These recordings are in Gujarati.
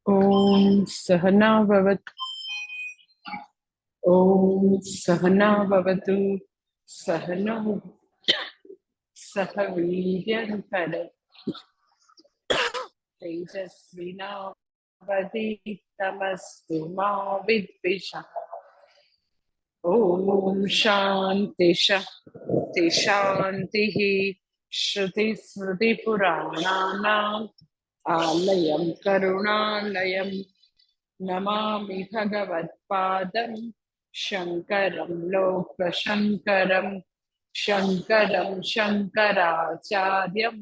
ओम सहना भवतु। ओम सहना भवतु। सहनौ सह वीर्यं तेजस्विनावधीतमस्तु मा विद्विषः। ओम शांति शांति शांति। श्रुति स्मृति पुराणानाम् आलयं करुणालयं नमामि भगवत्पादं शङ्करं लोकशङ्करं। शङ्करं शङ्कराचार्यं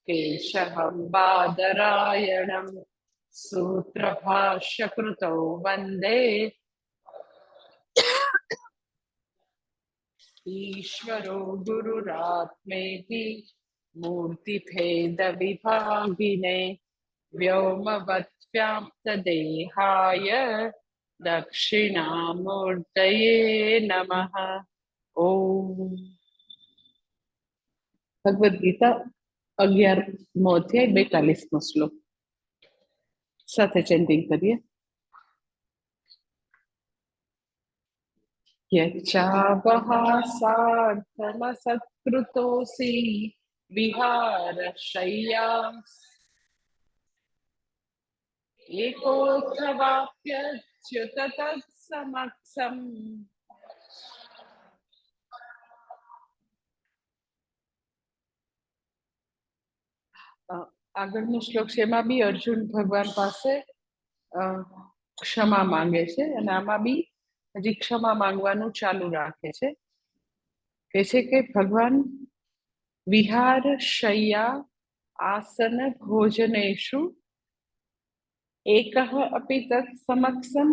केशवं बादरायणं सूत्रभाष्यकृतौ वन्दे ईश्वरो गुरुरात्मेति मूर्तिभेदविभागिने व्योमवद्व्याप्तदेहाय दक्षिणामूर्तये नमः। ओम भगवद गीता 11મો અધ્યાય 42મો શ્લોક સાથે ચેન્ટિંગ કરીએ. यच्चावहासार्थमसत्कृतोऽसि विहारशय्या एकोऽथवाप्यच्युत तत्समक्षम्. આગળનો શ્લોક છે એમાં બી અર્જુન ભગવાન પાસે ક્ષમા માંગે છે અને આમાં બી હજી ક્ષમા માંગવાનું ચાલુ રાખે છે. કહે છે કે ભગવાન વિહાર શય્યા આસન ભોજનેષુ એકઃ અપી તત્ સમક્ષમ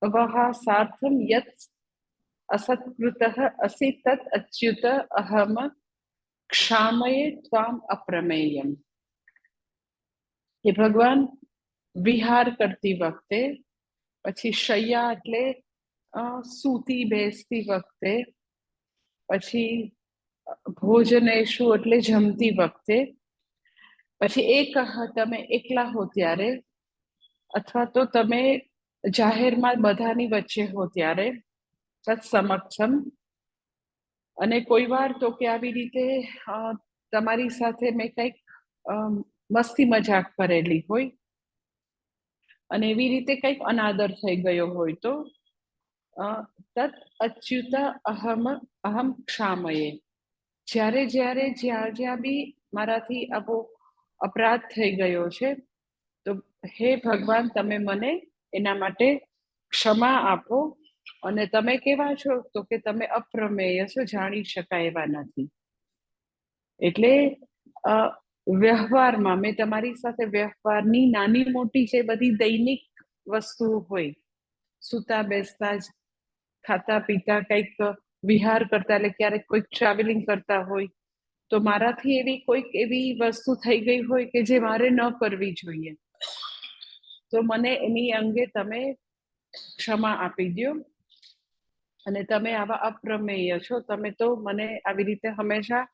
અવહાસાર્થમ યત અસત્કૃતઃ અસि તत् અચ્યુત અહમ ક્ષામયે ત્વામ અપ્રમેયમ. કે ભગવાન વિહાર કરતી વખતે, પછી શય્યા એટલે સૂતી બેસતી વખતે, પછી ભોજનેષુ એટલે જમતી વખતે, પછી એક તમે એકલા હો ત્યારે, અથવા તો તમે જાહેરમાં બધાની વચ્ચે હો ત્યારે, તત્ સમક્ષમ. અને કોઈ વાર તો કે આવી રીતે તમારી સાથે મેં કંઈક મસ્તી મજાક કરેલી હોય અને એવી રીતે કંઈક અનાદર થઈ ગયો હોય તો તત અચ્યુત અહમ ક્ષામયે. જ્યારે જ્યારે જ્યાં જ્યાં બી મારાથી આવો અપરાધ થઈ ગયો છે તો હે ભગવાન તમે મને એના માટે ક્ષમા આપો. અને તમે કેવા છો તો કે તમે અપ્રમેય છો, જાણી શકાય એવા નથી. એટલે વ્યવહારમાં મેં તમારી સાથે વ્યવહારની નાની મોટી જે બધી દૈનિક વસ્તુઓ હોય, સૂતા બેસતા જ, ખાતા પીતા, કંઈક વિહાર કરતા, એટલે ક્યારેક કોઈક ટ્રાવેલિંગ કરતા હોય તો મારાથી એવી કોઈક એવી વસ્તુ થઈ ગઈ હોય કે જે મારે ન કરવી જોઈએ, તો મને એની અંગે તમે ક્ષમા આપી દો. અને તમે આવા અપ્રમેય છો, તમે તો મને આવી રીતે હંમેશા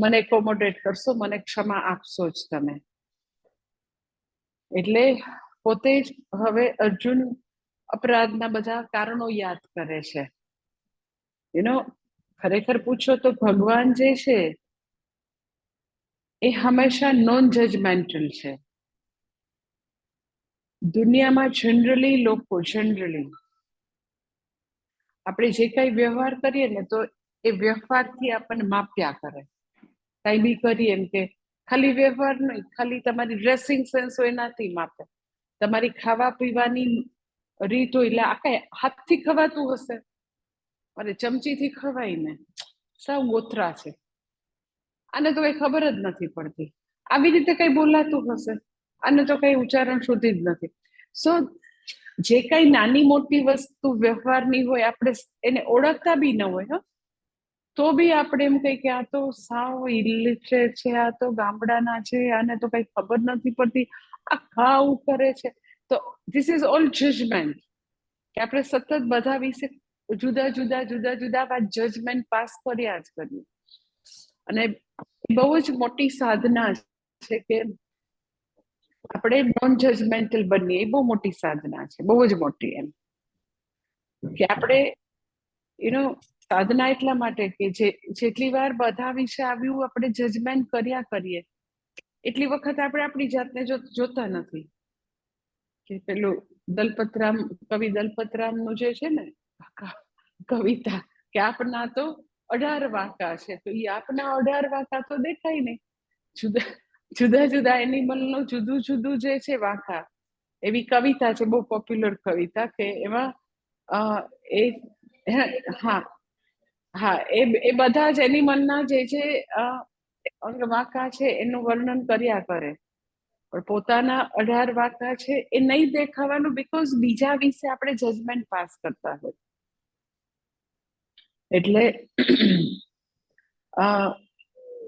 મને એકોમોડેટ કરશો, મને ક્ષમા આપશો જ તમે. એટલે પોતે જ હવે અર્જુન અપરાધના બધા કારણો યાદ કરે છે. ખરેખર પૂછો તો ભગવાન જે છે એ હંમેશા નોન જજમેન્ટલ છે. દુનિયામાં જનરલી આપણે જે કઈ વ્યવહાર કરીએ ને તો એ વ્યવહારથી આપણને માપ્યા કરે. કઈ બી કરીએ એમ કે ખાલી વ્યવહાર નહીં, ખાલી તમારી ડ્રેસિંગ સેન્સ હોય એનાથી માપે, તમારી ખાવા પીવાની રીત હોય, એટલે આ કઈ હાથથી ખવાતું હશે, અને ચમચીથી ખવાય ને, સાવ ગોથરા છે, આને તો કઈ ખબર જ નથી પડતી. આવી રીતે કઈ બોલાતું હશે, આને તો કઈ ઉચ્ચારણ સુધી જ નથી. સો જે કઈ નાની મોટી વસ્તુ વ્યવહારની હોય, આપણે એને ઓળખતા બી ન હોય તો બી આપણે એમ કહીએ કે આ તો સાવ ઇલિટરેટ છે, આ તો ગામડાના છે, આને તો કઈ ખબર નથી પડતી, આ આવું કરે છે. તો ધીસ ઇઝ ઓલ જજમેન્ટ, કે આપણે સતત બધા વિશે જુદા જુદા જુદા જુદા જજમેન્ટ પાસ કર્યા જ કરીએ. અને બહુ જ મોટી સાધના છે કે આપણે નોન જજમેન્ટલ બનીએ. એ બહુ મોટી સાધના છે, બહુ જ મોટી. એમ કે આપણે સાધના એટલા માટે કે જેટલી વાર બધા વિશે આવ્યું આપણે જજમેન્ટ કર્યા કરીએ, એટલી વખત આપણે આપણી જાતને જોતા નથી. કે પેલું દલપતરામ, કવિ દલપતરામ નું જે છે ને કવિતા, કે આપના તો 18 વાંકા છે, તો એ આપના 18 વાંકા તો દેખાય નહીં. જુદા જુદા એનિમલ નું જુદું જુદું જે છે વાંકા, એવી કવિતા છે, બહુ પોપ્યુલર કવિતા, કે એમાં એ હા હા એ બધા જ એનિમલના જે વાંકા છે એનું વર્ણન કર્યા કરે, પણ પોતાના 18 વાંકા છે એ નહીં દેખાવાનું, બીકોઝ બીજા વિશે આપણે જજમેન્ટ પાસ કરતા હોય. એટલે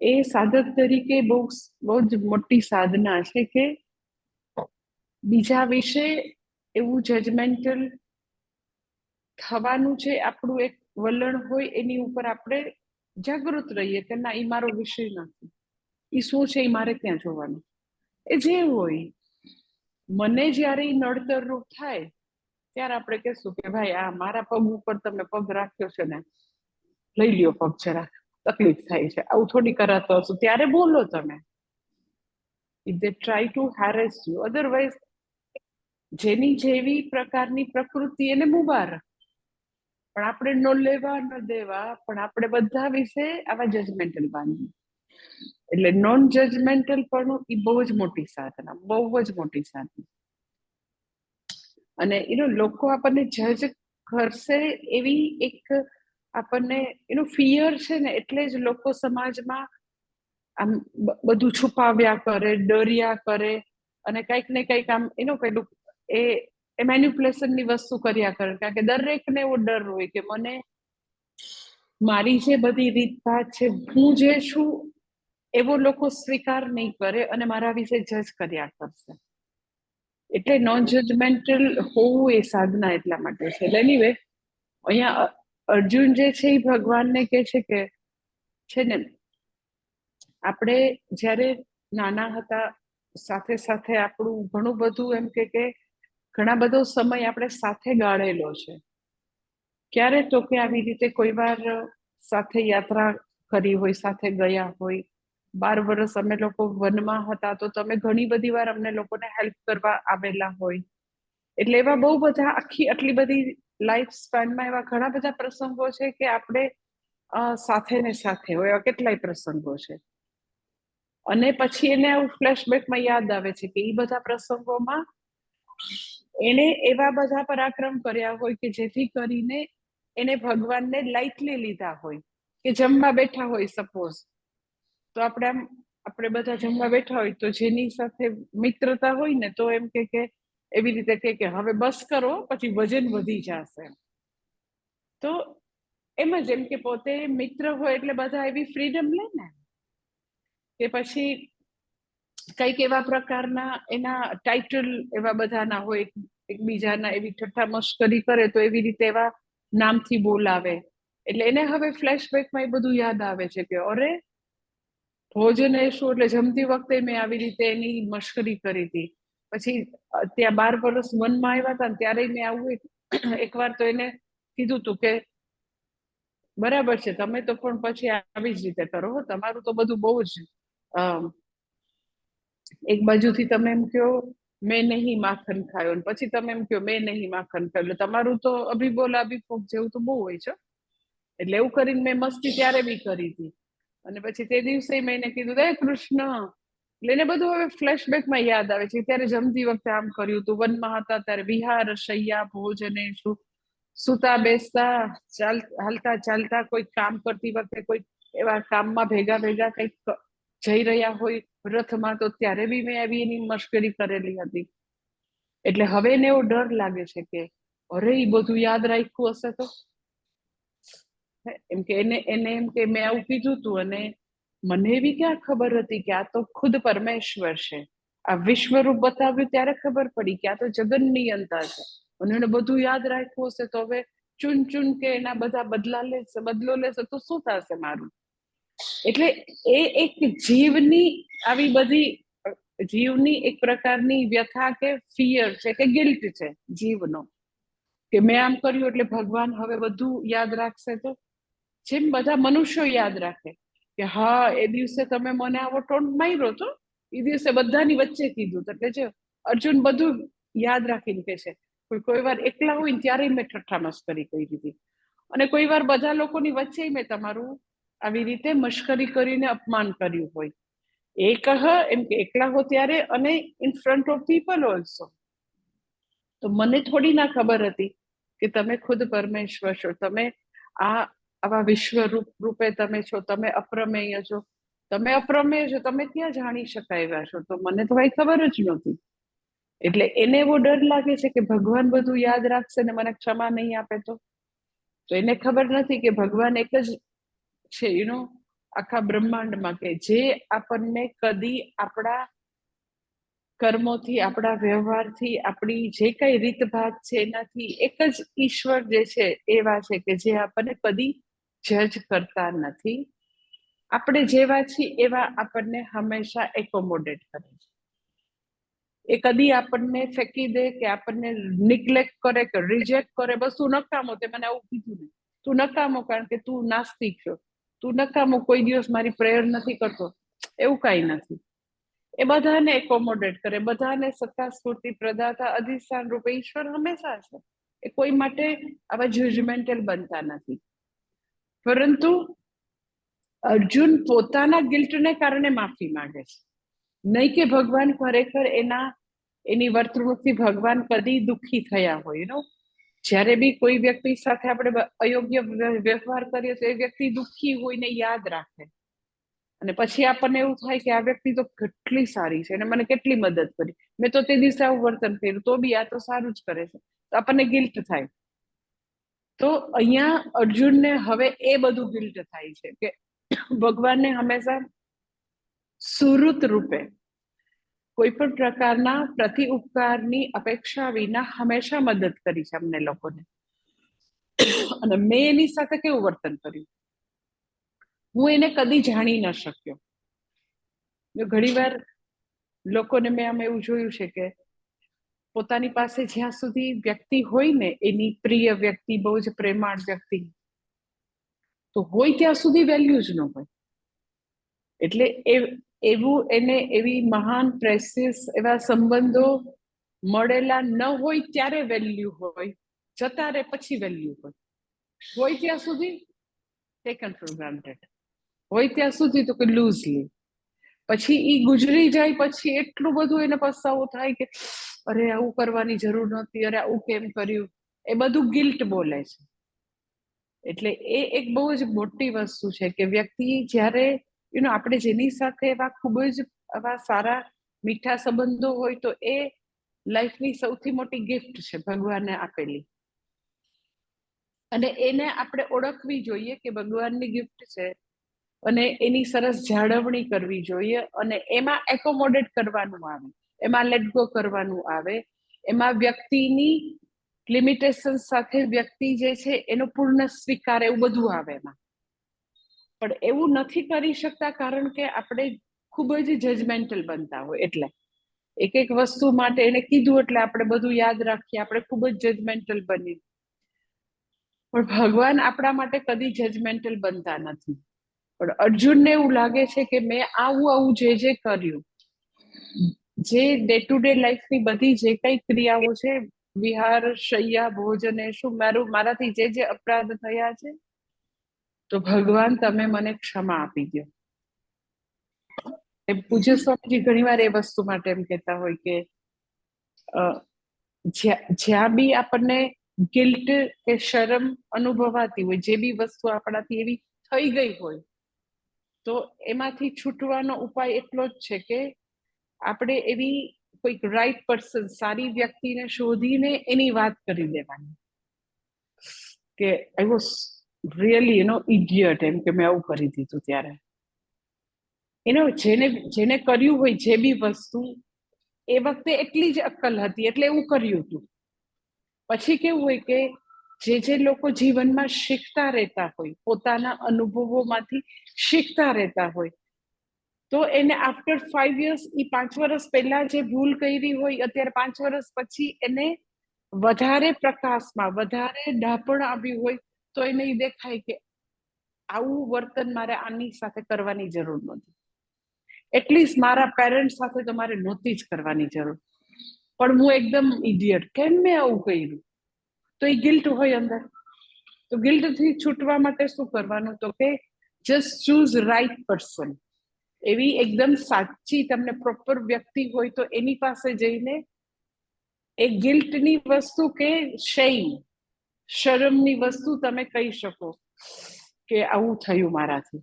એ સાધક તરીકે બહુ જ મોટી સાધના છે કે બીજા વિશે એવું જજમેન્ટલ થવાનું છે આપણું એક વલણ હોય, એની ઉપર આપણે જાગૃત રહીએ કે ના, એ મારો વિષય નથી, એ શું છે એ મારે ક્યાં જોવાનું. એ જે હોય, મને જયારે એ નડતર રૂપ થાય ત્યારે આપણે કહેશું કે ભાઈ, આ મારા પગ ઉપર તમે પગ રાખ્યો છે ને, લઈ લ્યો પગ, જરા તકલીફ થાય છે, આવું થોડી કરાતો હશું, ત્યારે બોલો તમે. If they try to harass you, otherwise જેની જેવી પ્રકારની પ્રકૃતિ એને મુબારક, પણ આપણે ન લેવા ન દેવા, પણ આપણે બધા વિશે આવા જજમેન્ટલ બાંધીએ. એટલે નોન જજમેન્ટલ પણ એ બહુ જ મોટી સાધના, બહુ જ મોટી સાધના. અને લોકો આપણને જજ કરશે એવી એક આપણને ફિયર છે ને, એટલે જ લોકો સમાજમાં આમ બધું છુપાવ્યા કરે, ડર્યા કરે, અને કંઈક ને કંઈક આમ પેલું એ મેન્યુપ્યુલેશન ની વસ્તુ કર્યા કરે. કારણ કે દરેકને એવો ડર હોય કે મને મારી જે બધી રીતભાત છે, હું જે છું એવો લોકો સ્વીકાર નહીં કરે અને મારા વિશે જજ કર્યા કરશે. એટલે નોન જજમેન્ટલ હોવું એ સાધના એટલા માટે છે. એનીવે, અહીંયા અર્જુન જે છે એ ભગવાનને કહે છે કે છે ને, આપણે જ્યારે નાના હતા, સાથે સાથે આપણું ઘણું બધું એમ કે ઘણા બધો સમય આપણે સાથે ગાળેલો છે. ક્યારે તો કે આવી રીતે કોઈ વાર સાથે યાત્રા કરી હોય, સાથે ગયા હોય. 12 વર્ષ અમે લોકો વનમાં હતા, તો તમે ઘણી બધી વાર અમને લોકોને હેલ્પ કરવા આવેલા હોય. એટલે એવા બહુ બધા આટલી બધી લાઈફ સ્પેનમાં એવા ઘણા બધા પ્રસંગો છે કે આપણે સાથે ને સાથે હોય. એવા કેટલાય પ્રસંગો છે. અને પછી એને આવું ફ્લેશબેકમાં યાદ આવે છે કે એ બધા પ્રસંગોમાં એને એવા બધા પરાક્રમ કર્યા હોય કે જેથી કરીને એને ભગવાનને લાઇટલી લીધા હોય. કે જમવા બેઠા હોય સપોઝ, તો આપણે બધા જમવા બેઠા હોય, તો જેની સાથે મિત્રતા હોય ને, તો એમ કે એવી રીતે કે હવે બસ કરો, પછી વજન વધી જશે. તો એમ જ એમ કે પોતે મિત્ર હોય એટલે બધા એવી ફ્રીડમ લે ને, કે પછી કઈક એવા પ્રકારના એના ટાઇટલ એવા બધાના હોય, એકબીજાના એવી ઠઠ્ઠા મશ્કરી કરે, તો એવી રીતે એવા નામથી બોલાવે. એટલે એને હવે ફ્લેશબેકમાં એ બધું યાદ આવે છે કે અરે, ભોજન એ શું, એટલે જમતી વખતે મેં આવી રીતે એની મશ્કરી કરી હતી. પછી ત્યાં 12 વર્ષ વનમાં આવ્યા હતા ને, ત્યારે મેં આવું એકવાર તો એને કીધું તું કે બરાબર છે, તમે તો પણ પછી આવી જ રીતે કરો, તમારું તો બધું બહુ જ એક બાજુથી તમે એમ કહો મેં નહીં માખન ખાયો, પછી તમે એમ કહો મેં નહીં માખન ખાયો, એટલે તમારું તો અભિબોલ અભિફોક જેવું તો બહુ હોય છે. એટલે એવું કરીને મેં મસ્તી ત્યારે બી કરી હતી. અને પછી તે દિવસે મેં એને કીધું, હે કૃષ્ણ, એટલે એને બધું હવે ફ્લેશબેકમાં યાદ આવે છે. ત્યારે જમતી વખતે આમ કર્યું હતું, વનમાં હતા ત્યારે વિહાર શૈયા ભોજને શું, સુતા બેસતા હાલતા ચાલતા, કોઈ કામ કરતી વખતે, કોઈ એવા કામમાં ભેગા કંઈક જઈ રહ્યા હોય રથમાં, તો ત્યારે બી મેં આવી એની મશ્કરી કરેલી હતી. એટલે હવે એને એવો ડર લાગે છે કે અરે, એ બધું યાદ રાખ્યું હશે તો એમ કે એને એમ કે મેં આવું કીધું તું, અને મને એવી ક્યાં ખબર હતી કે આ તો ખુદ પરમેશ્વર છે. આ વિશ્વરૂપ બતાવ્યું ત્યારે ખબર પડી કે આ તો જગન નિયંતા છે, અને એને બધું યાદ રાખ્યું હશે તો હવે ચૂન કે એના બધા બદલો લેશે તો શું થશે મારું? એટલે એ એક જીવની આવી બધી જીવની એક પ્રકારની વ્યથા કે ફિયર છે કે ગિલ્ટ છે જીવનો, કે મેં આમ કર્યું એટલે ભગવાન હવે બધું યાદ રાખશે. તો જેમ બધા મનુષ્યો યાદ રાખે કે હા એ દિવસે તમે મને આવો ટોન્ટ માર્યો તો, એ દિવસે બધાની વચ્ચે કીધું. એટલે જે અર્જુન બધું યાદ રાખીને કે છે. કોઈ વાર એકલા હોય ને ત્યારે મેં ઠઠ્ઠા મસ્કરી કરી દીધી, અને કોઈ વાર બધા લોકોની વચ્ચે મેં તમારું આવી રીતે મશ્કરી કરીને અપમાન કર્યું હોય. એ કહ એમ કે એકલા હો ત્યારે, અને in front of people also. તો મને થોડી ના ખબર હતી કે તમે ખુદ પરમેશ્વર છો, તમે આવા વિશ્વરૂપ રૂપે તમે છો, તમે અપ્રમેય છો. તમે અપ્રમેય છો, તમે ક્યાં જાણી શકાય છો? તો મને તો કઈ ખબર જ નહોતી. એટલે એને એવો ડર લાગે છે કે ભગવાન બધું યાદ રાખશે ને મને ક્ષમા નહીં આપે તો એને ખબર નથી કે ભગવાન એક જ છે આખા બ્રહ્માંડમાં, કે જે આપણને કદી આપણા કર્મોથી, આપણા વ્યવહારથી, આપણી જે કઈ રીતભાત છે એનાથી એક જ ઈશ્વર જે છે એવા છે કે જે આપણને કદી જજ કરતા નથી. આપણે જેવા છીએ એવા આપણને હંમેશા એકોમોડેટ કરે છે. એ કદી આપણને ફેંકી દે કે આપણને નિગ્લેક્ટ કરે કે રિજેક્ટ કરે, બસ તું નકામો, તે મને આવું કીધું ને, તું નકામો કારણ કે તું નાસ્તિક છો, તું નકામો કોઈ દિવસ મારી પ્રેયર નથી કરતો, એવું કઈ નથી. એ બધાને એકોમોડેટ કરે, બધાને સત્તા સ્ફૂર્તિ પ્રદાતા અધિષ્ઠાન રૂપે ઈશ્વર હંમેશા છે. એ કોઈ માટે આવા જજમેન્ટલ બનતા નથી. પરંતુ અર્જુન પોતાના ગિલ્ટને કારણે માફી માંગે છે, નહીં કે ભગવાન ખરેખર એની વર્તણૂકથી ભગવાન કદી દુઃખી થયા હોય. જ્યારે બી કોઈ વ્યક્તિ સાથે આપણે અયોગ્ય વ્યવહાર કરીએ તો એ વ્યક્તિ દુઃખી હોય ને યાદ રાખે, અને પછી આપણને એવું થાય કે આ વ્યક્તિ તો કેટલી સારી છે અને મને કેટલી મદદ કરી, મેં તો તે દિવસે આવું વર્તન કર્યું તો બી આ તો સારું જ કરે છે, તો આપણને ગિલ્ટ થાય. તો અહીંયા અર્જુનને હવે એ બધું ગિલ્ટ થાય છે કે ભગવાનને હંમેશા સુહૃત રૂપે કોઈ પણ પ્રકારના પ્રતિ ઉપકારની અપેક્ષા વિના હંમેશા મદદ કરી છે અમને લોકોને. અને મેં એની સાથે કેવું વર્તન કર્યું, હું એને કદી જાણી ન શક્યો. ઘણી વાર લોકોને મેં આમ એવું જોયું છે કે પોતાની પાસે જ્યાં સુધી વ્યક્તિ હોય ને, એની પ્રિય વ્યક્તિ, બહુ જ પ્રેમાળ વ્યક્તિ, તો હોય ત્યાં સુધી વેલ્યુ જ ન હોય. એટલે એવું એને એવી મહાન પ્રેસિયસ એવા સંબંધો મળેલા ન હોય ત્યારે વેલ્યુ હોય, જતા રહે પછી વેલ્યુ હોય. હોય ત્યાં સુધી ટેકન ફોર ગ્રાન્ટેડ, હોય ત્યાં સુધી તો કે લૂઝલી, પછી એ ગુજરી જાય પછી એટલું બધું એને પસ્તાવો થાય કે અરે આવું કરવાની જરૂર નહોતી, અરે આવું કેમ કર્યું, એ બધું ગિલ્ટ બોલે છે. એટલે એ એક બહુ જ મોટી વસ્તુ છે કે વ્યક્તિ જ્યારે આપણે જેની સાથે એવા ખૂબ જ આવા સારા મીઠા સંબંધો હોય તો એ લાઈફની સૌથી મોટી ગિફ્ટ છે ભગવાને આપેલી, અને એને આપણે ઓળખવી જોઈએ કે ભગવાનની ગિફ્ટ છે, અને એની સરસ જાળવણી કરવી જોઈએ, અને એમાં એકોમોડેટ કરવાનું આવે, એમાં લેટ ગો કરવાનું આવે, એમાં વ્યક્તિની લિમિટેશન સાથે વ્યક્તિ જે છે એનો પૂર્ણ સ્વીકાર, એવું બધું આવે એમાં. પણ એવું નથી કરી શકતા કારણ કે આપણે ખૂબ જ જજમેન્ટલ બનતા હોય. એટલે એક એક વસ્તુ માટે એને કીધું એટલે આપણે બધું યાદ રાખીએ, આપણે ખૂબ જ જજમેન્ટલ બની. પણ ભગવાન આપણા માટે કદી જજમેન્ટલ બનતા નથી. પણ અર્જુનને એવું લાગે છે કે મેં આવું જે કર્યું, જે ડે ટુ ડે લાઈફની બધી જે કઈ ક્રિયાઓ છે, વિહાર, શૈયા, ભોજન, શું મારાથી જે અપરાધ થયા છે, તો ભગવાન તમે મને ક્ષમા આપી દો. પૂજ્ય સ્વામીજી ઘણી વાર એ વસ્તુ માટે એમ કહેતા હોય કે જ્યાં બી આપણને ગિલ્ટ કે શરમ અનુભવાતી હોય, જે બી વસ્તુ આપણાથી એવી થઈ ગઈ હોય, તો એમાંથી છૂટવાનો ઉપાય એટલો જ છે કે આપણે એવી કોઈક રાઈટ પર્સન, સારી વ્યક્તિને શોધીને એની વાત કરી દેવાની કે આઈ વોઝ રિયલી ઇડિયટ, એમ કે મેં આવું કરી દીધું. ત્યારે જેને કર્યું હોય જે બી વસ્તુ, એ વખતે એટલી જ અક્કલ હતી એટલે એવું કર્યું હતું. પછી કેવું હોય કે જે લોકો જીવનમાં શીખતા રહેતા હોય, પોતાના અનુભવોમાંથી શીખતા રહેતા હોય, તો એને આફ્ટર 5 years, એ 5 વર્ષ પહેલા જે ભૂલ કરી હોય, અત્યારે 5 વર્ષ પછી એને વધારે પ્રકાશમાં વધારે ડાપણ આવ્યું હોય તો એને દેખાય કે આવું વર્તન મારે આની સાથે કરવાની જરૂર નથી, એટલીસ્ટ મારા પેરેન્ટ્સ સાથે તો મારે નહોતી જ કરવાની જરૂર, પણ હું એકદમ ઇડિયટ, કેમ મેં આવું કર્યું? તો એ ગિલ્ટ હોય અંદર. તો ગિલ્ટથી છૂટવા માટે શું કરવાનું? તો કે જસ્ટ ચૂઝ રાઈટ પર્સન. એવી એકદમ સાચી તમને પ્રોપર વ્યક્તિ હોય તો એની પાસે જઈને એ ગિલ્ટની વસ્તુ કે શરમની વસ્તુ તમે કહી શકો કે આવું થયું મારાથી,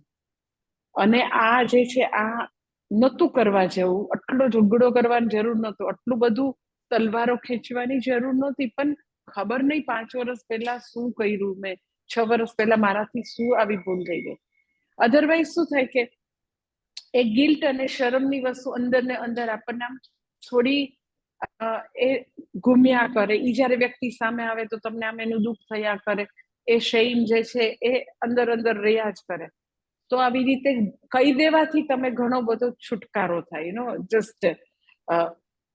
અને આ જે છે આ નહોતું કરવા જેવું, આટલો ઝઘડો કરવાની જરૂર નહોતો, આટલું બધું તલવારો ખેંચવાની જરૂર નહોતી, પણ ખબર નહીં 5 વર્ષ પહેલા શું કર્યું મેં, 6 વર્ષ પહેલા મારાથી શું આવી ભૂલ થઈ ગઈ. અધરવાઇઝ શું થાય કે એ ગિલ્ટ અને શરમની વસ્તુ અંદર ને અંદર આપણને આમ થોડી એ ઘૂમ્યા કરે. ઈ જયારે વ્યક્તિ સામે આવે તો તમને આમ એનું દુઃખ થયા કરે, એ શેમ જે છે એ અંદર અંદર રહ્યા જ કરે. તો આવી રીતે કહી દેવાથી તમે ઘણો બધો છુટકારો થાય, નો જસ્ટ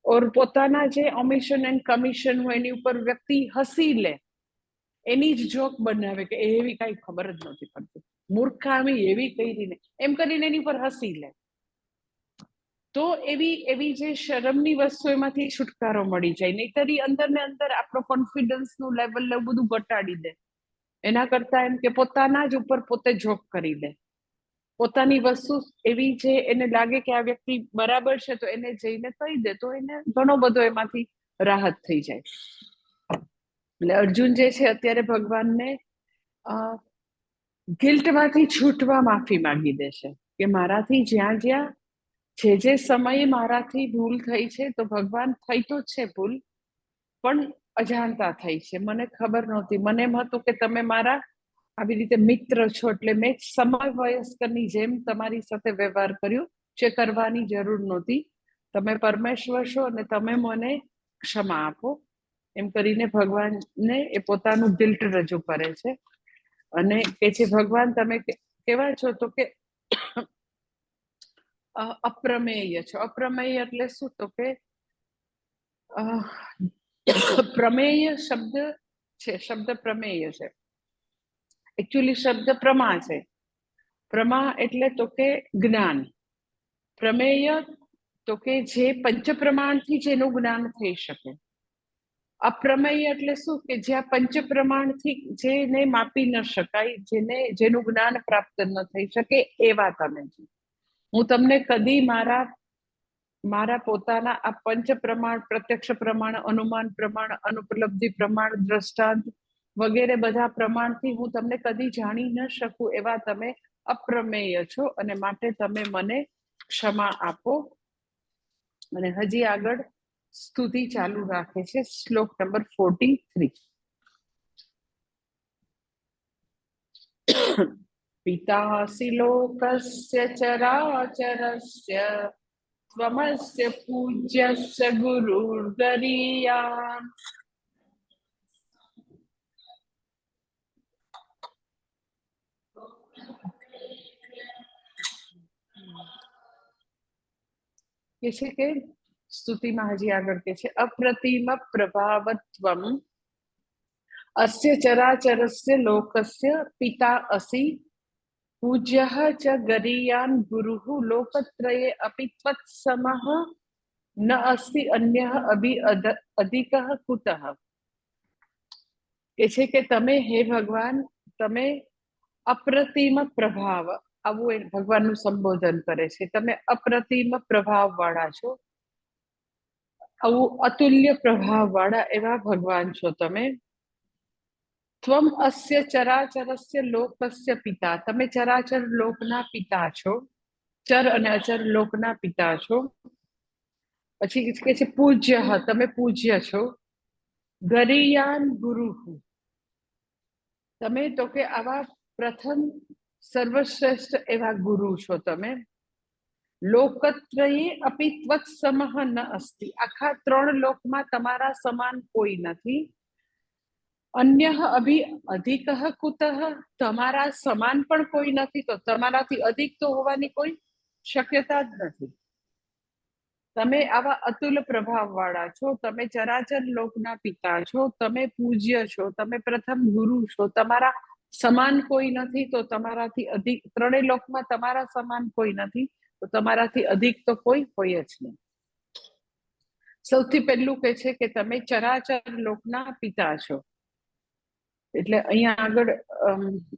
ઓર પોતાના જે ઓમિશન એન્ડ કમિશન હોય એની ઉપર વ્યક્તિ હસી લે, એની જ જોક બનાવે કે એવી કઈ ખબર જ નથી પડતી, મૂર્ખામી એવી કરીને, એમ કરીને એની પર હસી લે. તો એવી જે શરમની વસ્તુ એમાંથી છુટકારો મળી જાય, નહીતર અંદર ને અંદર આપણો કોન્ફિડન્સનું લેવલ બધું ઘટાડી દે. એના કરતા એમ કે પોતાના જ ઉપર પોતે જોક કરી દે, પોતાની વસ્તુ એવી જે એને લાગે કે આ વ્યક્તિ બરાબર છે તો એને જઈને કહી દે, તો એને ઘણો બધો એમાંથી રાહત થઈ જાય. એટલે અર્જુન જે છે અત્યારે ભગવાનને ગિલ્ટમાંથી છૂટવા માફી માંગી દે છે કે મારાથી જ્યાં જ્યાં જે સમયે મારાથી ભૂલ થઈ છે, તો ભગવાન થઈ તો છે ભૂલ, પણ અજાણતા થઈ છે, મને ખબર નહોતી. મને એમ હતું કે તમે મારા આવી રીતે મિત્ર છો, એટલે મેં સમય વયસ્કરની જેમ તમારી સાથે વ્યવહાર કર્યો, જે કરવાની જરૂર નહોતી. તમે પરમેશ્વર છો અને તમે મને ક્ષમા આપો, એમ કરીને ભગવાનને એ પોતાનું ગિલ્ટ રજૂ કરે છે અને કે છે ભગવાન તમે કેવા છો? તો કે અપ્રમેય છો. અપ્રમેય એટલે શું? તો કે પ્રમેય શબ્દ છે, શબ્દ પ્રમેય છે, એકચ્યુઅલી શબ્દ પ્રમા છે. પ્રમા એટલે તો કે જ્ઞાન, પ્રમેય તો કે જે પંચપ્રમાણથી જેનું જ્ઞાન થઈ શકે. અપ્રમેય એટલે શું? કે જ્યાં પંચપ્રમાણથી જેને માપી ન શકાય, જેનું જ્ઞાન પ્રાપ્ત ન થઈ શકે, એવા તમે છો. હું તમને કદી મારા પોતાના આ પંચ પ્રમાણ, પ્રત્યક્ષ પ્રમાણ, અનુમાન પ્રમાણ, અનુપલબ્ધિ પ્રમાણ, દ્રષ્ટાંત વગેરે બધા પ્રમાણથી હું તમને કદી જાણી ન શકું, એવા તમે અપ્રમેય છો, અને માટે તમે મને ક્ષમા આપો. અને હજી આગળ સ્તુતિ ચાલુ રાખે છે, શ્લોક નંબર 43. પિતાસि લોકસ્ય ચરાચરસ્ય ત્વમસ્ય પૂજ્યસ્ય ગુરુર્ગરીયાન. કે છે કે સ્તુતિમાં હજી આગળ કે છે અપ્રતિમ પ્રભાવત્વમ અસ્ય ચરાચરસ્ય લોકસ્ય પિતા અસી પૂજ્યઃ ચ ગરીયાન ગુરુઃ લોકત્રયે અપિ ત્વત્સમઃ ન અસ્તિ અન્યઃ અધિકઃ કુતઃ. કે છે કે તમે, હે ભગવાન, તમે અપ્રતિમ પ્રભાવ, આવું ભગવાનનું સંબોધન કરે છે, તમે અપ્રતિમ પ્રભાવ વાળા છો, આવું અતુલ્ય પ્રભાવ વાળા એવા ભગવાન છો તમે. ત્વમ અસ્ય ચરાચરસ્ય લોકસ્ય પિતા, તમે ચરાચર લોકના પિતા છો, ચર અને અચર લોકના પિતા છો. પછી કે છે પૂજ્ય, તમે પૂજ્ય છો. ગરીયાન ગુરુ, તમે તો કે આવા પ્રથમ સર્વશ્રેષ્ઠ એવા ગુરુ છો તમે. લોકત્રયે અપિ ત્વત્સમઃ ન અસ્તિ, આખા 3 લોકમાં તમારા સમાન કોઈ નથી. અન્ય અભી અધિક કુતઃ, તમારા સમાન પણ કોઈ નથી તો તમારાથી અધિક તો હોવાની કોઈ શક્યતા જ નથી. તમે આવા અતુલ પ્રભાવ વાળા છો, તમે ચરાચર લોકના પિતા છો, તમે પૂજ્ય છો, તમે પ્રથમ ગુરુ છો, તમારા સમાન કોઈ નથી તો તમારાથી અધિક, ત્રણેય લોકમાં તમારા સમાન કોઈ નથી તો તમારાથી અધિક તો કોઈ હોય જ નહીં. સૌથી પહેલું કહે છે કે તમે ચરાચર લોકના પિતા છો. એટલે અહીંયા આગળ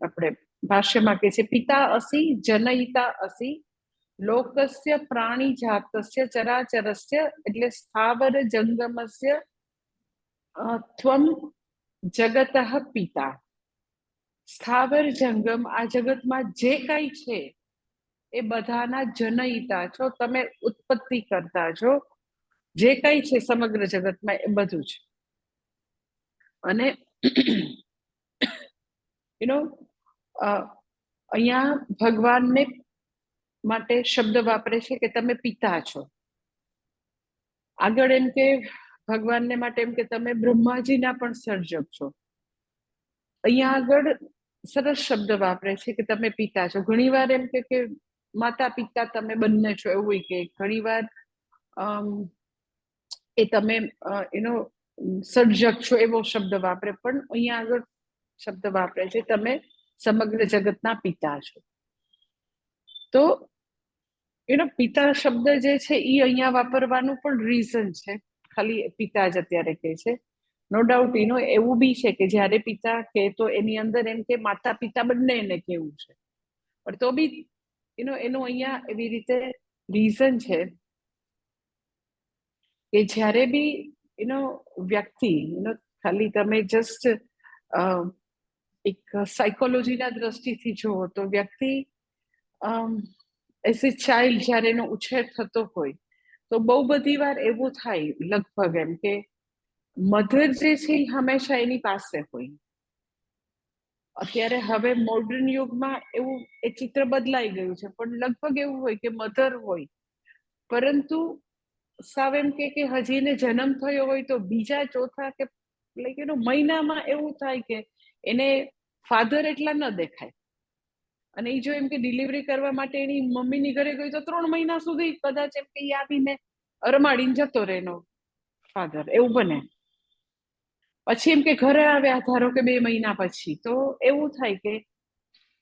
આપણે ભાષ્યમાં કહે છે પિતા અસી જનયિતા અસી લોકસ્ય પ્રાણી જાતસ્ય ચરાચરસ્ય, એટલે સ્થાવર જંગમસ્ય ત્વમ જગતઃ પિતા. સ્થાવર જંગમ, આ જગતમાં જે કઈ છે એ બધાના જનયિતા છો, તમે ઉત્પત્તિ કરતા છો. જે કઈ છે સમગ્ર જગતમાં એ બધું જ. અને અહીંયા ભગવાનને માટે શબ્દ વાપરે છે કે તમે પિતા છો. આગળ એમ કે ભગવાનને માટે એમ કે તમે બ્રહ્માજીના પણ સર્જક છો. અહીંયા આગળ સરસ શબ્દ વાપરે છે કે તમે પિતા છો. ઘણીવાર એમ કે માતા પિતા તમે બંને છો એવું કે, ઘણીવાર એ તમે એનો સર્જક છો એવો શબ્દ વાપરે, પણ અહીંયા આગળ શબ્દ વાપરે છે તમે સમગ્ર જગતના પિતા છો. તો એનો પિતા શબ્દ જે છે એ અહીંયા વાપરવાનું પણ રીઝન છે. ખાલી પિતા જ અત્યારે કહે છે, નો ડાઉટ એનો એવું બી છે કે જ્યારે પિતા કહે તો એની અંદર એમ કે માતા પિતા બંને એને કેવું છે, પણ તો બી એનું અહીંયા એવી રીતે રીઝન છે કે જ્યારે બી વ્યક્તિ ખાલી તમે જસ્ટ એક સાયકોલોજીના દ્રષ્ટિથી જુઓ તો વ્યક્તિ એઝ એ ચાઇલ્ડ જ્યારે એનો ઉછેર થતો હોય તો બહુ બધી વાર એવું થાય લગભગ એમ કે મધર જે છે એ હંમેશા એની પાસે હોય. અત્યારે હવે મોડર્ન યુગમાં એવું એ ચિત્ર બદલાઈ ગયું છે, પણ લગભગ એવું હોય કે મધર હોય, પરંતુ સાવ એમ કે હજી એને જન્મ થયો હોય તો બીજા ચોથા કે લાઈક મહિનામાં એવું થાય કે એને ફાધર એટલા ન દેખાય. અને એ જો એમ કે ડિલિવરી કરવા માટે એની મમ્મીની ઘરે ગઈ તો 3 મહિના સુધી કદાચ એમ કે આવીને રમાડીને જતો રહે એનો ફાધર, એવું બને. પછી એમ કે ઘરે આવ્યા ધારો કે 2 મહિના પછી, તો એવું થાય કે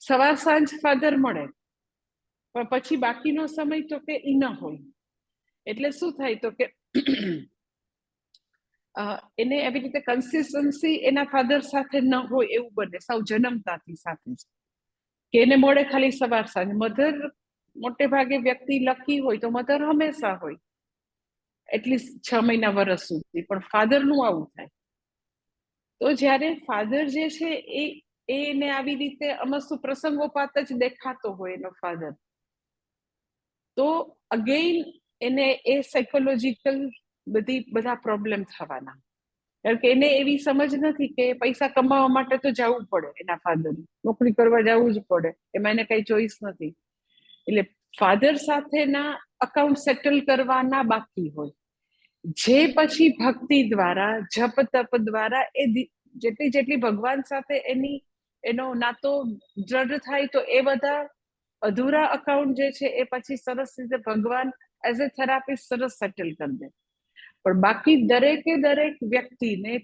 સવાર સાંજ ફાધર મળે, પણ પછી બાકીનો સમય તો કે ઈ ન હોય. એટલે શું થાય તો કે એને એવી રીતે કન્સિસ્ટન્સી એના ફાધર સાથે ન હોય એવું બને, સાવ જન્મતાથી સાથે જ કે એને મળે ખાલી સવાર સાંજ. મધર મોટે ભાગે વ્યક્તિ લકી હોય તો મધર હંમેશા હોય, એટલીસ્ટ 6 મહિના વર્ષ સુધી, પણ ફાધરનું આવું થાય. તો જ્યારે ફાધર જે છે એને આવી રીતે અમસ્તુ પ્રસંગોપાત જ દેખાતો હોય એનો ફાધર, તો અગેઇન એને એ સાયકોલોજીકલ બધા પ્રોબ્લેમ થવાના. કારણ કે એને એવી સમજ નથી કે પૈસા કમાવા માટે તો જવું પડે, એના ફાધર નોકરી કરવા જવું જ પડે, એમાં એને કઈ ચોઈસ નથી. એટલે ફાધર સાથેના અકાઉન્ટ સેટલ કરવાના બાકી હોય, જે પછી ભક્તિ દ્વારા જપ તપ દ્વારા એ જેટલી ભગવાન સાથે એનો નાતો દ્રઢ થાય તો એ બધા અધૂરા અકાઉન્ટ જે છે એ પછી સરસ રીતે ભગવાન એઝ એ થેરાપિસ્ટ સરસ સેટલ કરી દે. પણ બાકી દરેક વ્યક્તિને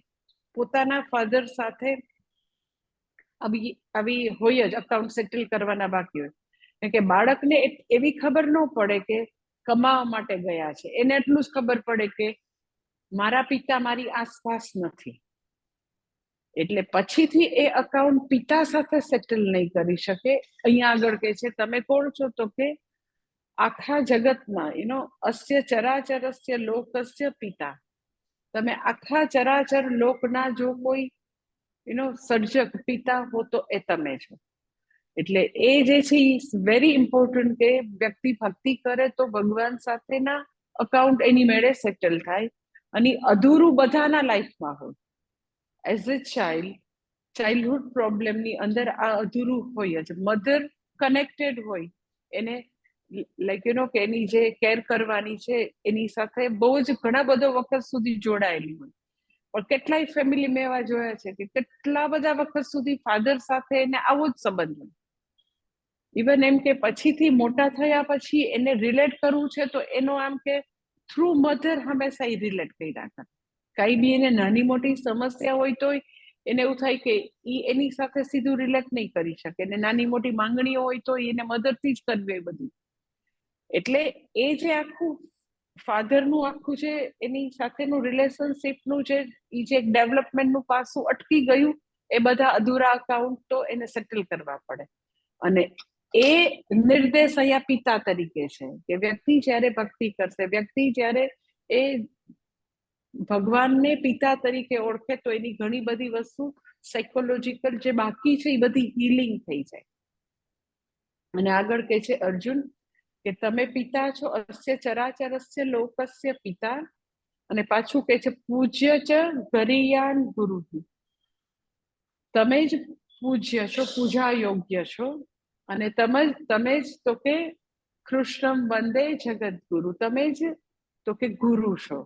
પોતાના ફાધર સાથે આવી હોય જ અકાઉન્ટ સેટલ કરવાના બાકી હોય. કારણ કે બાળકને એવી ખબર ન પડે કે કમાવા માટે ગયા છે, એને એટલું જ ખબર પડે કે મારા પિતા મારી આસપાસ નથી. એટલે પછીથી એ અકાઉન્ટ પિતા સાથે સેટલ નહીં કરી શકે. અહીંયા આગળ કે છે તમે કોણ છો તો કે આખા જગતના અસ્ય ચરાચરસ્ય લોકસ્ય પિતા, તમે આખા ચરાચર લોકના જો કોઈ સર્જક પિતા હો તો એ તમે છો. એટલે એ જે છે વેરી ઇમ્પોર્ટન્ટ કે વ્યક્તિ ભક્તિ કરે તો ભગવાન સાથેના અકાઉન્ટ એની મેળે સેટલ થાય, અને અધૂરું બધાના લાઈફમાં હોય. એઝ અ ચાઇલ્ડહુડ પ્રોબ્લેમની અંદર આ અધૂરું હોય જ. મધર કનેક્ટેડ હોય એને લાઈક કે એની જે કેર કરવાની છે એની સાથે બહુ જ ઘણા બધો વખત સુધી જોડાયેલી હોય, પણ કેટલાય ફેમિલી મેં એવા જોયા છે કે કેટલા બધા વખત સુધી ફાધર સાથે એને આવો જ સંબંધ હોય. ઇવન એમ કે પછીથી મોટા થયા પછી એને રિલેટ કરવું છે તો એનો આમ કે થ્રુ મધર હંમેશા એ રિલેટ કરી રાખે. કઈ બી એને નાની મોટી સમસ્યા હોય તો એને એવું થાય કે એની સાથે સીધું રિલેટ નહીં કરી શકે, અને નાની મોટી માંગણીઓ હોય તો એને મદદથી જ કરવી હોય બધી. એટલે એ જે આખું ફાધરનું આખું જે એની સાથેનું રિલેશનશીપનું જે ડેવલપમેન્ટનું પાસું અટકી ગયું, એ બધા અધૂરા અકાઉન્ટ તો એને સેટલ કરવા પડે. અને એ નિર્દેશ અહીંયા પિતા તરીકે છે કે વ્યક્તિ જ્યારે ભક્તિ કરશે, વ્યક્તિ જ્યારે એ ભગવાનને પિતા તરીકે ઓળખે તો એની ઘણી બધી વસ્તુ સાયકોલોજીકલ જે બાકી છે એ બધી હીલિંગ થઈ જાય. અને આગળ કે છે અર્જુન કે તમે પિતા છો, અસ્ય ચરાચરસ્ય લોકસ્ય પિતા. અને પાછું કે છે પૂજ્ય ચ ગરીયાન ગુરુ. તમે જ પૂજ્ય છો, પૂજા યોગ્ય છો, અને તમે જ તો કે કૃષ્ણમ વંદે જગદગુરુ, તમે જ તો કે ગુરુ છો.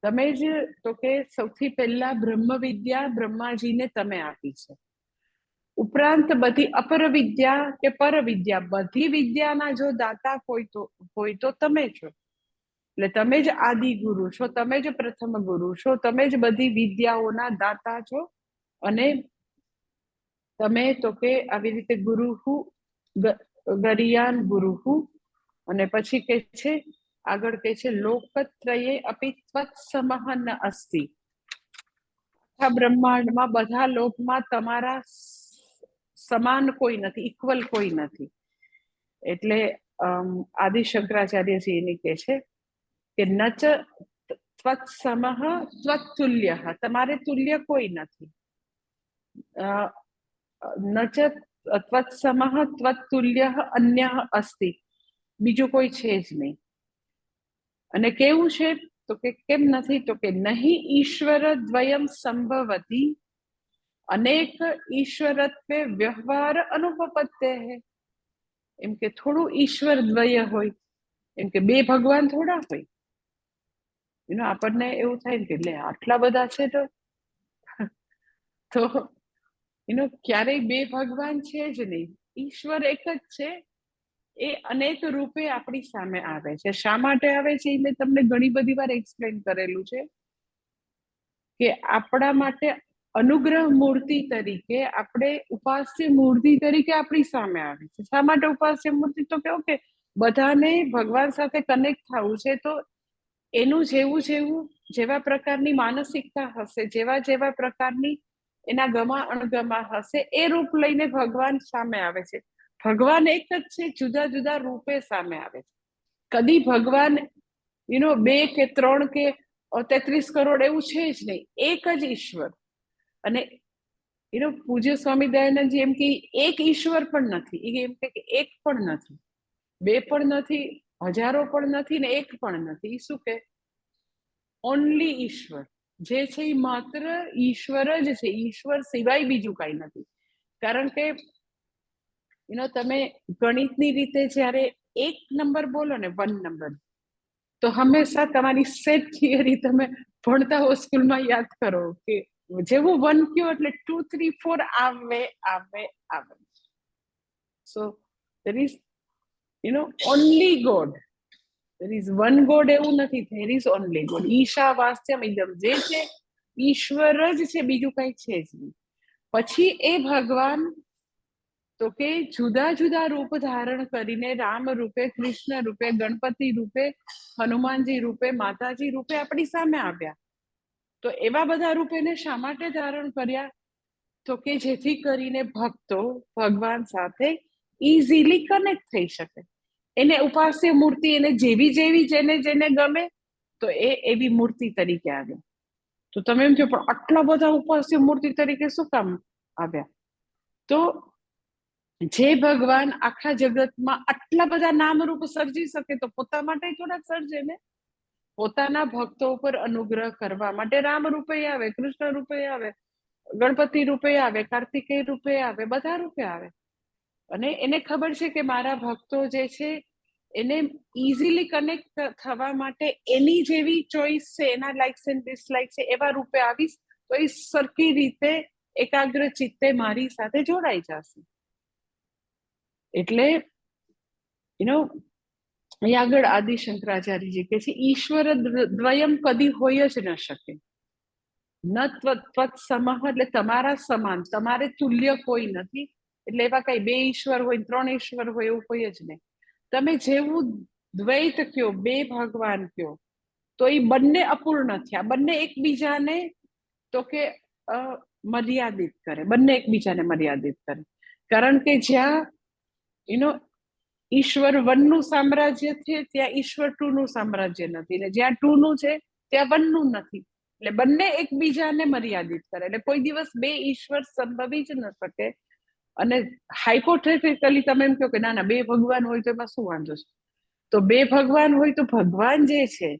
તમે જ તો કે સૌથી પહેલા બ્રહ્મ વિદ્યા બ્રહ્માજીને તમે આપી છે. ઉપરાંત બધી અપર વિદ્યા કે પર વિદ્યા બધી વિદ્યાના જો દાતા હોય તો તમે છો. એટલે તમે જ આદિ ગુરુ છો, તમે જ પ્રથમ ગુરુ છો, તમે જ બધી વિદ્યાઓના દાતા છો. અને તમે તો કે આવી રીતે ગુરુહુ ગરિયાન ગુરુહુ. અને પછી કે છે આગળ કે છે લોકત્રયે અપિ ત્વત્સમઃ ન અસ્તિ. આખા બ્રહ્માંડમાં બધા લોકમાં તમારા સમાન કોઈ નથી, ઇક્વલ કોઈ નથી. એટલે આદિ શંકરાચાર્યજી એની કે છે કે નચ ત્વત્સમઃ ત્વતુલ્ય, તમારે તુલ્ય કોઈ નથી. નચ ત્વત્સમઃ ત્વતુલ્ય અન્ય અસ્તિ, બીજું કોઈ છે જ નહીં. અને કેવું છે તો કે કેમ નથી તો કે નહીં ઈશ્વર દ્વયમ સંભવતી અનેક ઈશ્વરત્વે વ્યવહાર અનુપપત્તે. એમ કે થોડું ઈશ્વર દ્વય હોય, એમ કે બે ભગવાન થોડા હોય. આપણને એવું થાય ને કે લે આટલા બધા છે તો ક્યારેય બે ભગવાન છે જ નહીં. ઈશ્વર એક જ છે, એ અનેક રૂપે આપણી સામે આવે છે. શા માટે આવે છે એ મેં તમને ઘણી બધી વાર એક્સપ્લેન કરેલું છે કે આપણા માટે અનુગ્રહ મૂર્તિ તરીકે, આપણે ઉપાસ્ય મૂર્તિ તરીકે આપણી સામે આવે છે. શા માટે ઉપાસ્ય મૂર્તિ? તો કેવું કે બધાને ભગવાન સાથે કનેક્ટ થવું છે, તો એનું જેવા પ્રકારની માનસિકતા હશે, જેવા પ્રકારની એના ગમા અણગમા હશે, એ રૂપ લઈને ભગવાન સામે આવે છે. ભગવાન એક જ છે, જુદા જુદા રૂપે સામે આવે છે. કદી ભગવાન બે કે ત્રણ કે 33 કરોડ એવું છે જ નહીં, એક જ ઈશ્વર. અને પૂજ્ય સ્વામી દયાનંદજી એમ કે એક ઈશ્વર પણ નથી, એમ કે એક પણ નથી, બે પણ નથી, હજારો પણ નથી, ને એક પણ નથી. શું કે ઓનલી ઈશ્વર જે છે એ માત્ર ઈશ્વર જ છે, ઈશ્વર સિવાય બીજું કઈ નથી. કારણ કે તમે ગણિતની રીતે જ્યારે એક નંબર બોલો ને, 1 નંબર, તો હંમેશા તમારી સેટ થિયરી તમે ભણતા હો સ્કૂલમાં યાદ કરો કે જેવું 1 કયો એટલે 2 3 4 આવે આવે આવે. સો there is only God. There is one God એવું નથી, there is only God. Isha વાસ્યમ ઇદમ, જે છે ઈશ્વર જ છે, બીજું કઈ છે જ નહીં. પછી એ ભગવાન તો કે જુદા જુદા રૂપ ધારણ કરીને રામ રૂપે, કૃષ્ણ રૂપે, ગણપતિ રૂપે, હનુમાનજી રૂપે, માતાજી રૂપે આપણી સામે આવ્યા. તો એવા બધા રૂપેને શા માટે ધારણ કર્યા? તો કે જેથી કરીને ભક્તો ભગવાન સાથે ઇઝીલી કનેક્ટ થઈ શકે. એને ઉપાસ્ય મૂર્તિ, એને જેવી જેને ગમે તો એ એવી મૂર્તિ તરીકે આવે. તો તમે એમ કહો પણ આટલા બધા ઉપાસ્ય મૂર્તિ તરીકે શું કામ આવ્યા? તો જે ભગવાન આખા જગતમાં આટલા બધા નામરૂપ સર્જી શકે તો પોતા માટે થોડા સર્જે ને. પોતાના ભક્તો ઉપર અનુગ્રહ કરવા માટે રામ રૂપે આવે, કૃષ્ણ રૂપે આવે, ગણપતિ રૂપે આવે, કાર્તિકેય રૂપે આવે, બધા રૂપે આવે. અને એને ખબર છે કે મારા ભક્તો જે છે એને ઇઝીલી કનેક્ટ થવા માટે એની જેવી ચોઈસ છે, એના લાઇક્સ એન્ડ ડિસલાઇક છે, એવા રૂપે આવીશ તો એ સરખી રીતે એકાગ્ર ચિત્તે મારી સાથે જોડાઈ જશે. એટલે અહીં આગળ આદિ શંકરાચાર્યજી કે છે ઈશ્વર દ્વયમ કદી હોય જ ન શકે. ન ત્વત્સમઃ એટલે તમારા સમાન, તમારે તુલ્ય કોઈ નથી. એટલે એવા કઈ બે ઈશ્વર હોય, 3 ઈશ્વર હોય એવું કોઈ જ નહીં. તમે જેવું દ્વૈત કયો, બે ભગવાન કયો, તો એ બંને અપૂર્ણ થયા. બંને એકબીજાને તો કે મર્યાદિત કરે, બંને એકબીજાને મર્યાદિત કરે. કારણ કે જ્યાં ઈશ્વર 1 નું સામ્રાજ્ય છે ત્યાં ઈશ્વર 2 નું સામ્રાજ્ય નથી, ને જ્યાં 2 નું છે ત્યાં 1 નું નથી. એટલે બંને એકબીજાને મર્યાદિત કરે. એટલે કોઈ દિવસ બે ઈશ્વર સંભવી જ ન શકે. અને હાઇપોથેટિકલી તમે એમ કહો કે ના ના બે ભગવાન હોય તો એમાં શું વાંધો છે? તો બે ભગવાન હોય તો ભગવાન જે છે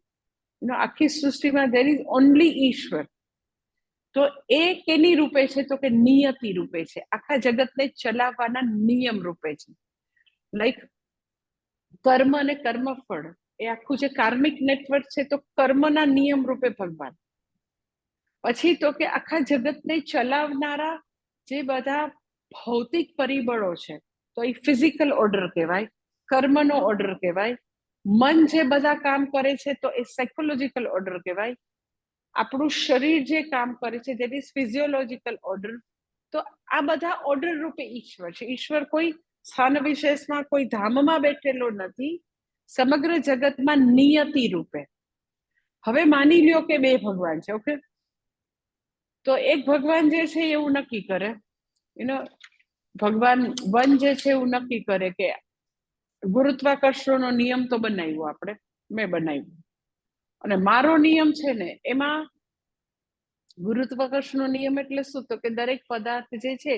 આખી સૃષ્ટિમાં દેર ઇઝ ઓનલી ઈશ્વર. તો એ કેની રૂપે છે? તો કે નિયતિ રૂપે છે, આખા જગતને ચલાવવાના નિયમ રૂપે છે. લાઈક કર્મ અને કર્મફળ એ આખું જે કાર્મિક નેટવર્ક છે, તો કર્મના નિયમ રૂપે ભગવાન. પછી તો કે આખા જગતને ચલાવનારા જે બધા ભૌતિક પરિબળો છે, તો એ ફિઝિકલ ઓર્ડર કહેવાય, કર્મનો ઓર્ડર કહેવાય. મન જે બધા કામ કરે છે તો એ સાયકોલોજીકલ ઓર્ડર કહેવાય. આપણું શરીર જે કામ કરે છે દેટ ઇઝ ફિઝિયોલોજીકલ ઓર્ડર. તો આ બધા ઓર્ડર રૂપે ઈશ્વર છે. ઈશ્વર કોઈ સ્થાન વિશેષમાં, કોઈ ધામમાં બેઠેલો નથી, સમગ્ર જગતમાં નિયતિ રૂપે. હવે માની લ્યો કે બે ભગવાન છે, ઓકે, તો એક ભગવાન જે છે એવું નક્કી કરે, ભગવાન 1 જે છે એવું નક્કી કરે કે ગુરુત્વાકર્ષણનો નિયમ તો બનાવ્યો આપણે, મેં બનાવ્યો, અને મારો નિયમ છે ને એમાં ગુરુત્વાકર્ષણનો નિયમ એટલે શું? તો કે દરેક પદાર્થ જે છે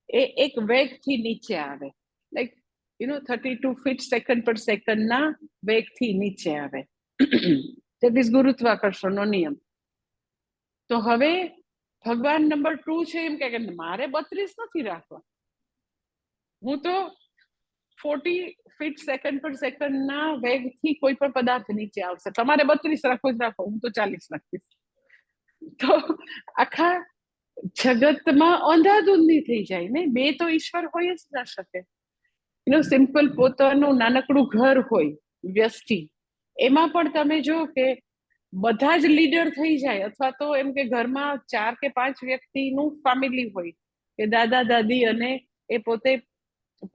એ એક વેગથી નીચે આવે, લાઈક 32 ફીટ સેકન્ડ પર સેકન્ડના વેગથી નીચે આવે. દેટ ઇઝ ગુરુત્વાકર્ષણનો નિયમ. તો હવે ભગવાન નંબર 2 છે એમ કે મારે 32 નથી રાખવા, હું તો 40 ફીટ સેકન્ડ પર સેકન્ડના વેગથી કોઈ પણ પદાર્થ નીચે આવશે, તમારે 32 રાખો જ રાખો, હું તો 40 રાખીશ. તો આખા જગતમાં અંધાધૂંધી થઈ જાય ને. બે તો ઈશ્વર હોય જ ના શકે. સિમ્પલ પોતાનું નાનકડું ઘર હોય વ્યસ્તી, એમાં પણ તમે જો કે બધા જ લીડર થઈ જાય, અથવા તો એમ કે ઘરમાં 4 કે 5 વ્યક્તિનું ફેમિલી હોય, કે દાદા દાદી અને એ પોતે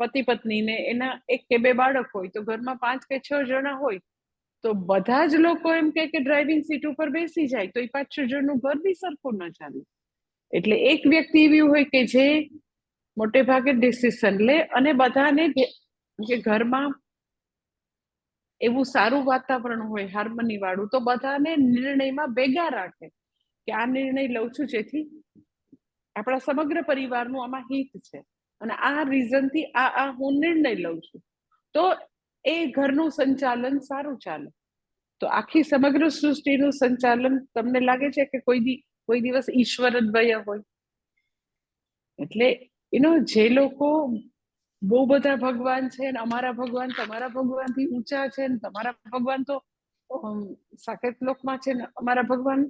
પતિ પત્ની ને એના 1 કે 2 બાળક હોય, તો ઘરમાં 5 કે 6 જણા હોય, તો બધા જ લોકો એમ કે ડ્રાઇવિંગ સીટ ઉપર બેસી જાય તો એ 5-6 જણનું ઘર બી સરખું ન ચાલે. એટલે એક વ્યક્તિ એવી હોય કે જે મોટે ભાગે ડિસિઝન લે, અને બધાને કે ઘરમાં એવું સારું વાતાવરણ હોય હાર્મની વાળું, તો બધાને નિર્ણયમાં ભેગા રાખે કે આ નિર્ણય લઉં છું જેથી આપણા સમગ્ર પરિવારનું આમાં હિત છે, અને આ રીઝનથી આ હું નિર્ણય લઉં છું, તો એ ઘરનું સંચાલન સારું ચાલે. તો આખી સમગ્ર સૃષ્ટિનું સંચાલન તમને લાગે છે કે કોઈ દિવસ ઈશ્વર દ્વય હોય? એટલે જે લોકો બહુ બધા ભગવાન છે ને અમારા ભગવાન તમારા ભગવાનથી ઊંચા છે ને તમારા ભગવાન તો સાકેત લોકમાં છે ને અમારા ભગવાન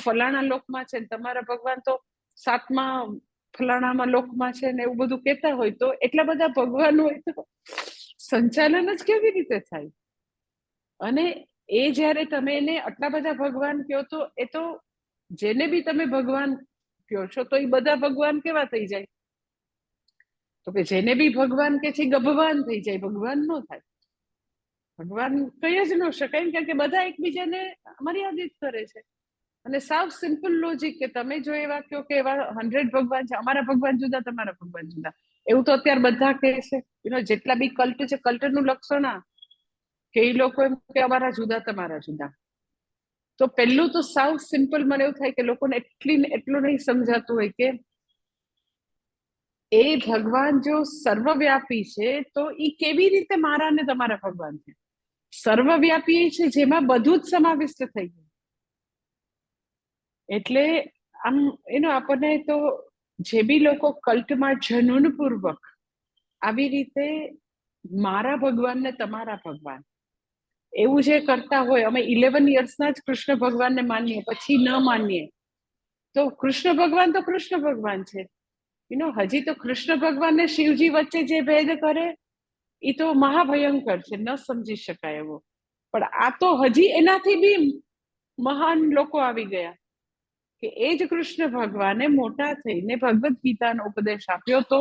ફલાણા લોકમાં છે ને તમારા ભગવાન તો 7મા ફલાણામાં લોકમાં છે ને, એવું બધું કહેતા હોય, તો એટલા બધા ભગવાન હોય તો સંચાલન જ કેવી રીતે થાય? અને એ જ્યારે તમે એને આટલા બધા ભગવાન કહો, તો એ તો જેને બી તમે ભગવાન કહો છો તો એ બધા ભગવાન કેવા થઈ જાય? તો કે જેને બી ભગવાન કે છે ગભવાન થઈ જાય, ભગવાન ન થાય. ભગવાન કહી જ ન શકાય, કારણ કે બધા એકબીજાને મર્યાદિત કરે છે. અને સાવ સિમ્પલ લોજિક કે તમે જો એવા કહો કે એવા 100 ભગવાન છે, અમારા ભગવાન જુદા તમારા ભગવાન જુદા, એવું તો અત્યારે બધા કહે છે. જેટલા બી કલ્ટ છે, કલ્ટનું લક્ષણ આ કે એ લોકો એમ કે અમારા જુદા તમારા જુદા. તો પહેલું તો સાવ સિમ્પલ મને એવું થાય કે લોકોને એટલું નહીં સમજાતું હોય કે એ ભગવાન જો સર્વવ્યાપી છે, તો એ કેવી રીતે મારા ને તમારા ભગવાન છે? સર્વવ્યાપી છે જેમાં બધું જ સમાવિષ્ટ થઈ ગયું. એટલે આમ આપણને તો જે બી લોકો કલ્ટમાં જનૂનપૂર્વક આવી રીતે મારા ભગવાન ને તમારા ભગવાન, એવું જે કરતા હોય, અમે 11 યર્સના જ કૃષ્ણ ભગવાનને માનીએ, પછી ન માનીએ, તો કૃષ્ણ ભગવાન તો કૃષ્ણ ભગવાન છે. હજી તો કૃષ્ણ ભગવાન ને શિવજી વચ્ચે જે ભેદ કરે એ તો મહાભયંકર છે, ન સમજી શકાય એવો. પણ આ તો હજી એનાથી બી મહાન લોકો આવી ગયા કે એ જ કૃષ્ણ ભગવાને મોટા થઈને ભગવદ્ ગીતાનો ઉપદેશ આપ્યો, તો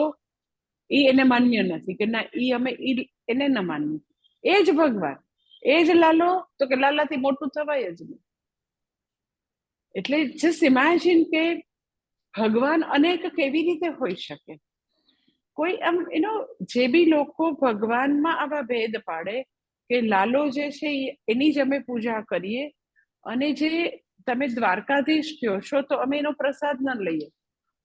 એ એને માન્ય નથી કે ના, એ અમે એને ન માનીએ. એ જ ભગવાન, એ જ લાલો, તો કે લાલાથી મોટું થવાય જ નહીં. એટલે જસ્ટ ઇમેજિન કે ભગવાન અનેક કેવી રીતે હોઈ શકે. કોઈ આમ જે બી લોકો ભગવાનમાં આવા ભેદ પાડે કે લાલો જે છે એની જ અમે પૂજા કરીએ, અને જે તમે દ્વારકાધીશ કહો છો તો અમે એનો પ્રસાદ ન લઈએ,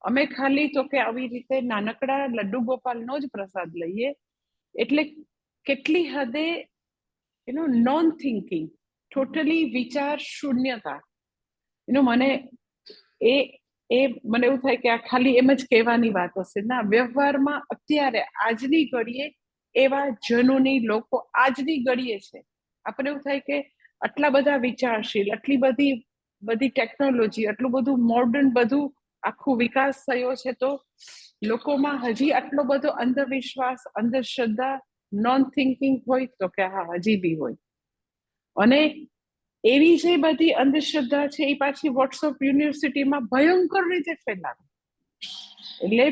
અમે ખાલી તો કે આવી રીતે નાનકડા લડ્ડુ ગોપાલનો જ પ્રસાદ લઈએ. એટલે કેટલી હદે નોન થિંકિંગ, ટોટલી વિચાર શૂન્યતા. મને મને એવું થાય કે આ ખાલી એમ જ કહેવાની વાત હશે ના, વ્યવહારમાં અત્યારે આજની ઘડીએ એવા જનોની લોકો આજની ઘડીએ છે. આપણે એવું થાય કે આટલા બધા વિચારશીલ, આટલી બધી ટેકનોલોજી, આટલું બધું મોડર્ન બધું આખું વિકાસ થયો છે, તો લોકોમાં હજી આટલો બધો અંધવિશ્વાસ, અંધશ્રદ્ધા, નોન થિંકિંગ હોય તો કે હા, હજી બી હોય. અને એવી જે બધી અંધશ્રદ્ધા છે એ પાછી વોટ્સઅપ યુનિવર્સિટીમાં ભયંકર રીતે ફેલાવે. એટલે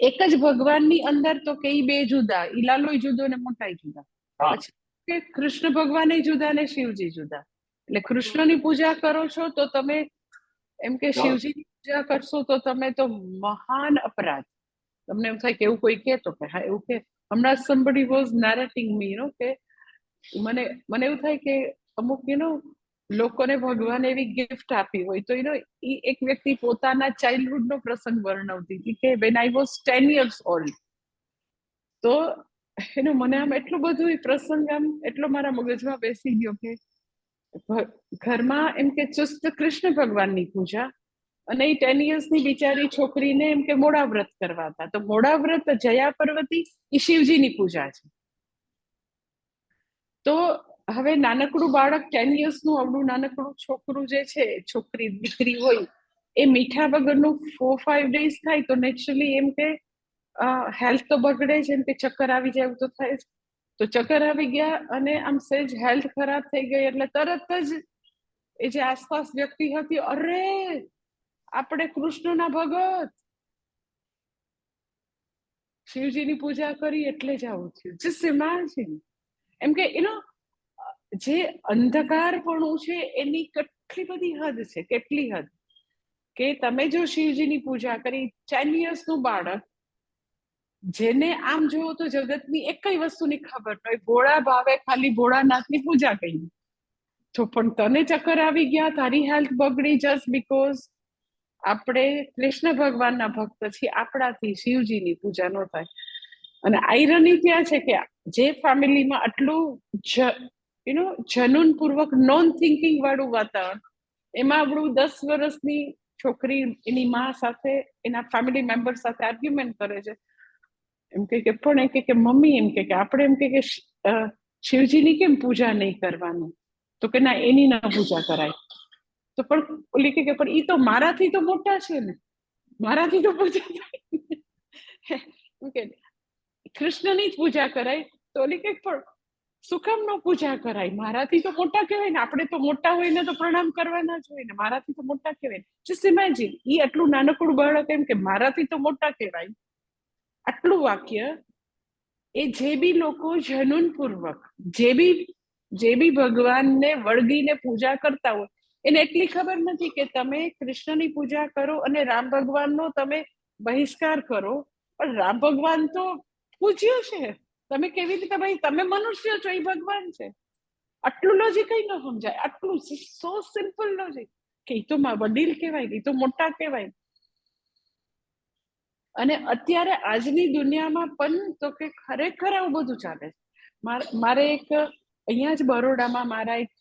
એક જ ભગવાનની અંદર તો કે બે જુદા, ઈ લાલોય જુદો ને મોટાય જુદા. પછી કૃષ્ણ ભગવાન જુદા ને શિવજી જુદા. એટલે કૃષ્ણની પૂજા કરો છો તો તમે એમ કે શિવજીની પૂજા કરશો તો તમે તો મહાન અપરાધ. તમને એમ થાય કે એવું કોઈ કે, તો કે હા એવું કે. હમણાં somebody was narrating me, કે મને એવું થાય કે અમુક લોકોને ભગવાન એવી ગિફ્ટ આપી હોય તો એ એક વ્યક્તિ પોતાના ચાઇલ્ડહુડ નો પ્રસંગ વર્ણવતી હતી કે when I was 10 years old, તો મને આમ એટલું બધું એ પ્રસંગ આમ એટલો મારા મગજમાં બેસી ગયો કે ઘરમાં એમ કે ચુસ્ત કૃષ્ણ ભગવાનની પૂજા, અને એ 10 યર્સની બિચારી છોકરીને એમ કે મોડા વ્રત કરવા હતા, તો મોડા વ્રત જયા પાર્વતી એ શિવજીની પૂજા છે. તો હવે નાનકડું બાળક 10 યર્સનું આવડું નાનકડું છોકરું જે છે, છોકરી દીકરી હોય, એ મીઠા વગરનું 4-5 days થાય તો નેચરલી એમ કે હેલ્થ તો બગડે છે, એમ કે ચક્કર આવી જાય તો થાય જ. તો ચક્કર આવી ગયા અને આમ સહેજ હેલ્થ ખરાબ થઈ ગઈ એટલે તરત જ એ જે આસપાસ વ્યક્તિ હતી, અરે આપણે કૃષ્ણના ભગત, શિવજીની પૂજા કરી એટલે જ આવું થયું. Just imagine. એમ કે જે અંધકારપણું છે એની કેટલી બધી હદ છે, કેટલી હદ કે તમે જો શિવજીની પૂજા કરી, 10 યર્સનું બાળક જેને આમ જોવો તો જગતની એક કઈ વસ્તુની ખબર ન હોય, ભોળા ભાવે ખાલી ભોળાનાથની પૂજા કરી, તો પણ તને ચક્કર આવી ગયા, તારી હેલ્થ બગડી, જસ્ટ બીકોઝ આપણે કૃષ્ણ ભગવાનના ભક્ત છીએ, આપણાથી શિવજીની પૂજા ન થાય. અને આયરની ત્યાં છે કે જે ફેમિલીમાં આટલું જનૂન પૂર્વક નોન થિંકિંગ વાળું વાતાવરણ, એમાં આપણું 10 વર્ષની છોકરી એની માં સાથે, એના ફેમિલી મેમ્બર સાથે આર્ગ્યુમેન્ટ કરે છે. એમ કે પણ એમ કે મમ્મી એમ કે આપણે એમ કે શિવજીની કેમ પૂજા નહીં કરવાનું, તો કે ના, એની ના પૂજા કરાય. તો પણ ઓલી કે પણ ઈ તો મારાથી તો મોટા છે ને, મારાથી તો પૂજા થાય. કૃષ્ણની જ પૂજા કરાય. તો ઓલી કે પણ શું કામ નો પૂજા કરાય, મારાથી તો મોટા કહેવાય ને, આપણે તો મોટા હોય ને તો પ્રણામ કરવાના જ હોય ને, મારાથી તો મોટા કહેવાય. જસ્ટ ઇમેજિન, ઈ આટલું નાનકડું બાળક એમ કે મારાથી તો મોટા કહેવાય. આટલું વાક્ય એ જે બી લોકો જનૂન પૂર્વક જે બી ભગવાનને વળગીને પૂજા કરતા હોય, એને એટલી ખબર નથી કે તમે કૃષ્ણની પૂજા કરો અને રામ ભગવાનનો તમે બહિષ્કાર કરો. પણ રામ ભગવાન તો પૂજ્ય છે, તમે કેવી રીતે, ભાઈ તમે મનુષ્ય છો, એ ભગવાન છે. આટલું લોજિક કઈ ન સમજાય, આટલું સો સિમ્પલ લોજિક કે એ તો વડીલ કહેવાય, એ તો મોટા કહેવાય. અને અત્યારે આજની દુનિયામાં પણ તો કે ખરેખર આવું બધું ચાલે છે. મારે એક અહીંયા જ બરોડામાં મારા એક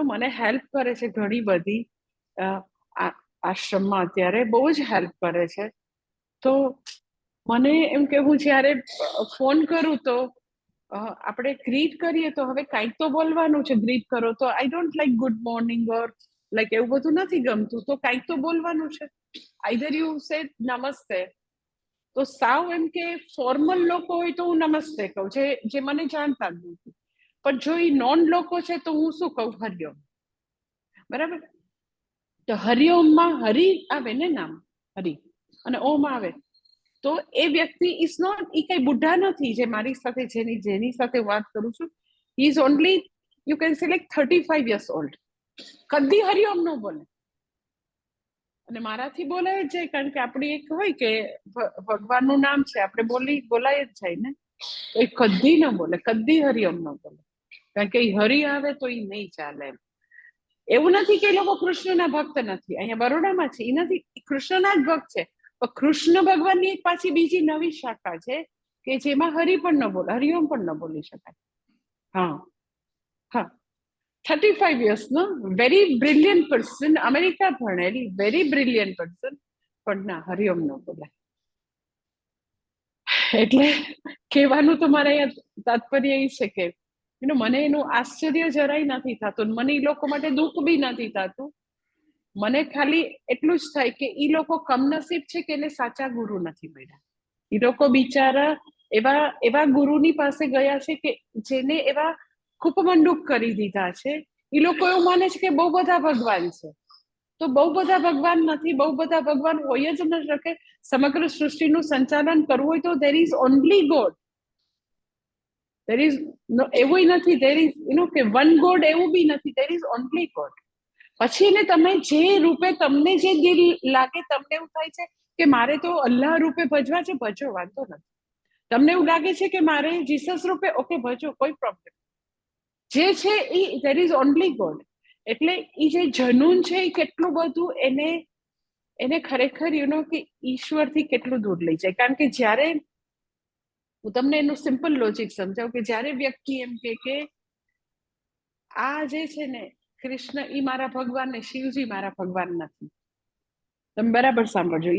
મને હેલ્પ કરે છે ઘણી બધી, આશ્રમમાં અત્યારે બહુ જ હેલ્પ કરે છે. તો મને એમ કે હું જ્યારે ફોન કરું તો આપણે ગ્રીટ કરીએ તો હવે કાંઈક તો બોલવાનું છે. ગ્રીટ કરો તો I don't like good morning or like એવું બધું નથી ગમતું, તો કાંઈક તો બોલવાનું છે. આઈધર યુ સે નમસ્તે, તો સાવ એમ કે ફોર્મલ લોકો હોય તો હું નમસ્તે કહું, જે મને જાણતા જ નથી. પણ જો એ નોન લોકો છે તો હું શું કહું? હરિઓમ. બરાબર? તો હરિઓમમાં હરિ આવે ને, નામ હરિ, અને ઓમ આવે, તો એ વ્યક્તિ ઇઝ નોટ, એ કઈ બુઢા નથી. જે મારી સાથે જેની સાથે વાત કરું છું, he is only, you can say like 35 years old. કદી હરિઓમ ન બોલે, અને મારાથી બોલાય જ જાય, કારણ કે આપણી એક હોય કે ભગવાનનું નામ છે, આપણે બોલાય જ જાય ને. એ કદી ન બોલે, કદી હરિઓમ ન બોલે, કારણ કે એ હરિ આવે તો એ નહીં ચાલે એમ. એવું નથી કે એ લોકો કૃષ્ણના ભક્ત નથી. અહીંયા બરોડામાં છે એ નથી, કૃષ્ણના જ ભક્ત છે. પણ કૃષ્ણ ભગવાનની એક પાછી બીજી નવી શાખા છે કે જેમાં હરિ પણ ન બોલે, હરિઓમ પણ ન બોલી શકાય. હા હા, 35 years know very brilliant person, America ભણેલી વેરી બ્રિલિયન્ટ પર્સન, પણ ના, હરિઓમ ન બોલાય. એટલે કહેવાનું તો મારે અહીંયા તાત્પર્ય એ છે કે મને એનું આશ્ચર્ય જરાય નથી થતું, મને એ લોકો માટે દુઃખ બી નથી થતું. મને ખાલી એટલું જ થાય કે એ લોકો કમનસીબ છે કે એને સાચા ગુરુ નથી મળ્યા. એ લોકો બિચારા એવા ગુરુની પાસે ગયા છે કે જેને એવા કૂપમંડુક કરી દીધા છે. એ લોકો એવું માને છે કે બહુ બધા ભગવાન છે, તો બહુ બધા ભગવાન નથી, બહુ બધા ભગવાન હોય જ ન શકે. સમગ્ર સૃષ્ટિનું સંચાલન કરવું હોય તો there is only God. there is no, એવું નથી, there is કે one God, એવું બી નથી, there is only God. પછી ને તમે જે રૂપે તમને જે દિલ લાગે, તમને એવું થાય છે કે મારે તો અલ્લાહ રૂપે ભજવા છે, ભજો, વાંધો નથી. તમને એવું લાગે છે કે મારે જીસસ રૂપે, ઓકે, ભજો, કોઈ પ્રોબ્લેમ. જે છે એ there is only God. એટલે એ જે જનૂન છે એ કેટલું બધું એને ખરેખર કે ઈશ્વરથી કેટલું દૂર લઈ જાય. કારણ કે જ્યારે હું તમને એનું સિમ્પલ લોજિક સમજાવું, કે જ્યારે વ્યક્તિ એમ કે આ જે છે ને કૃષ્ણ ઈ મારા ભગવાન ને શિવજી મારા ભગવાન નથી. તમે બરાબર સાંભળજો,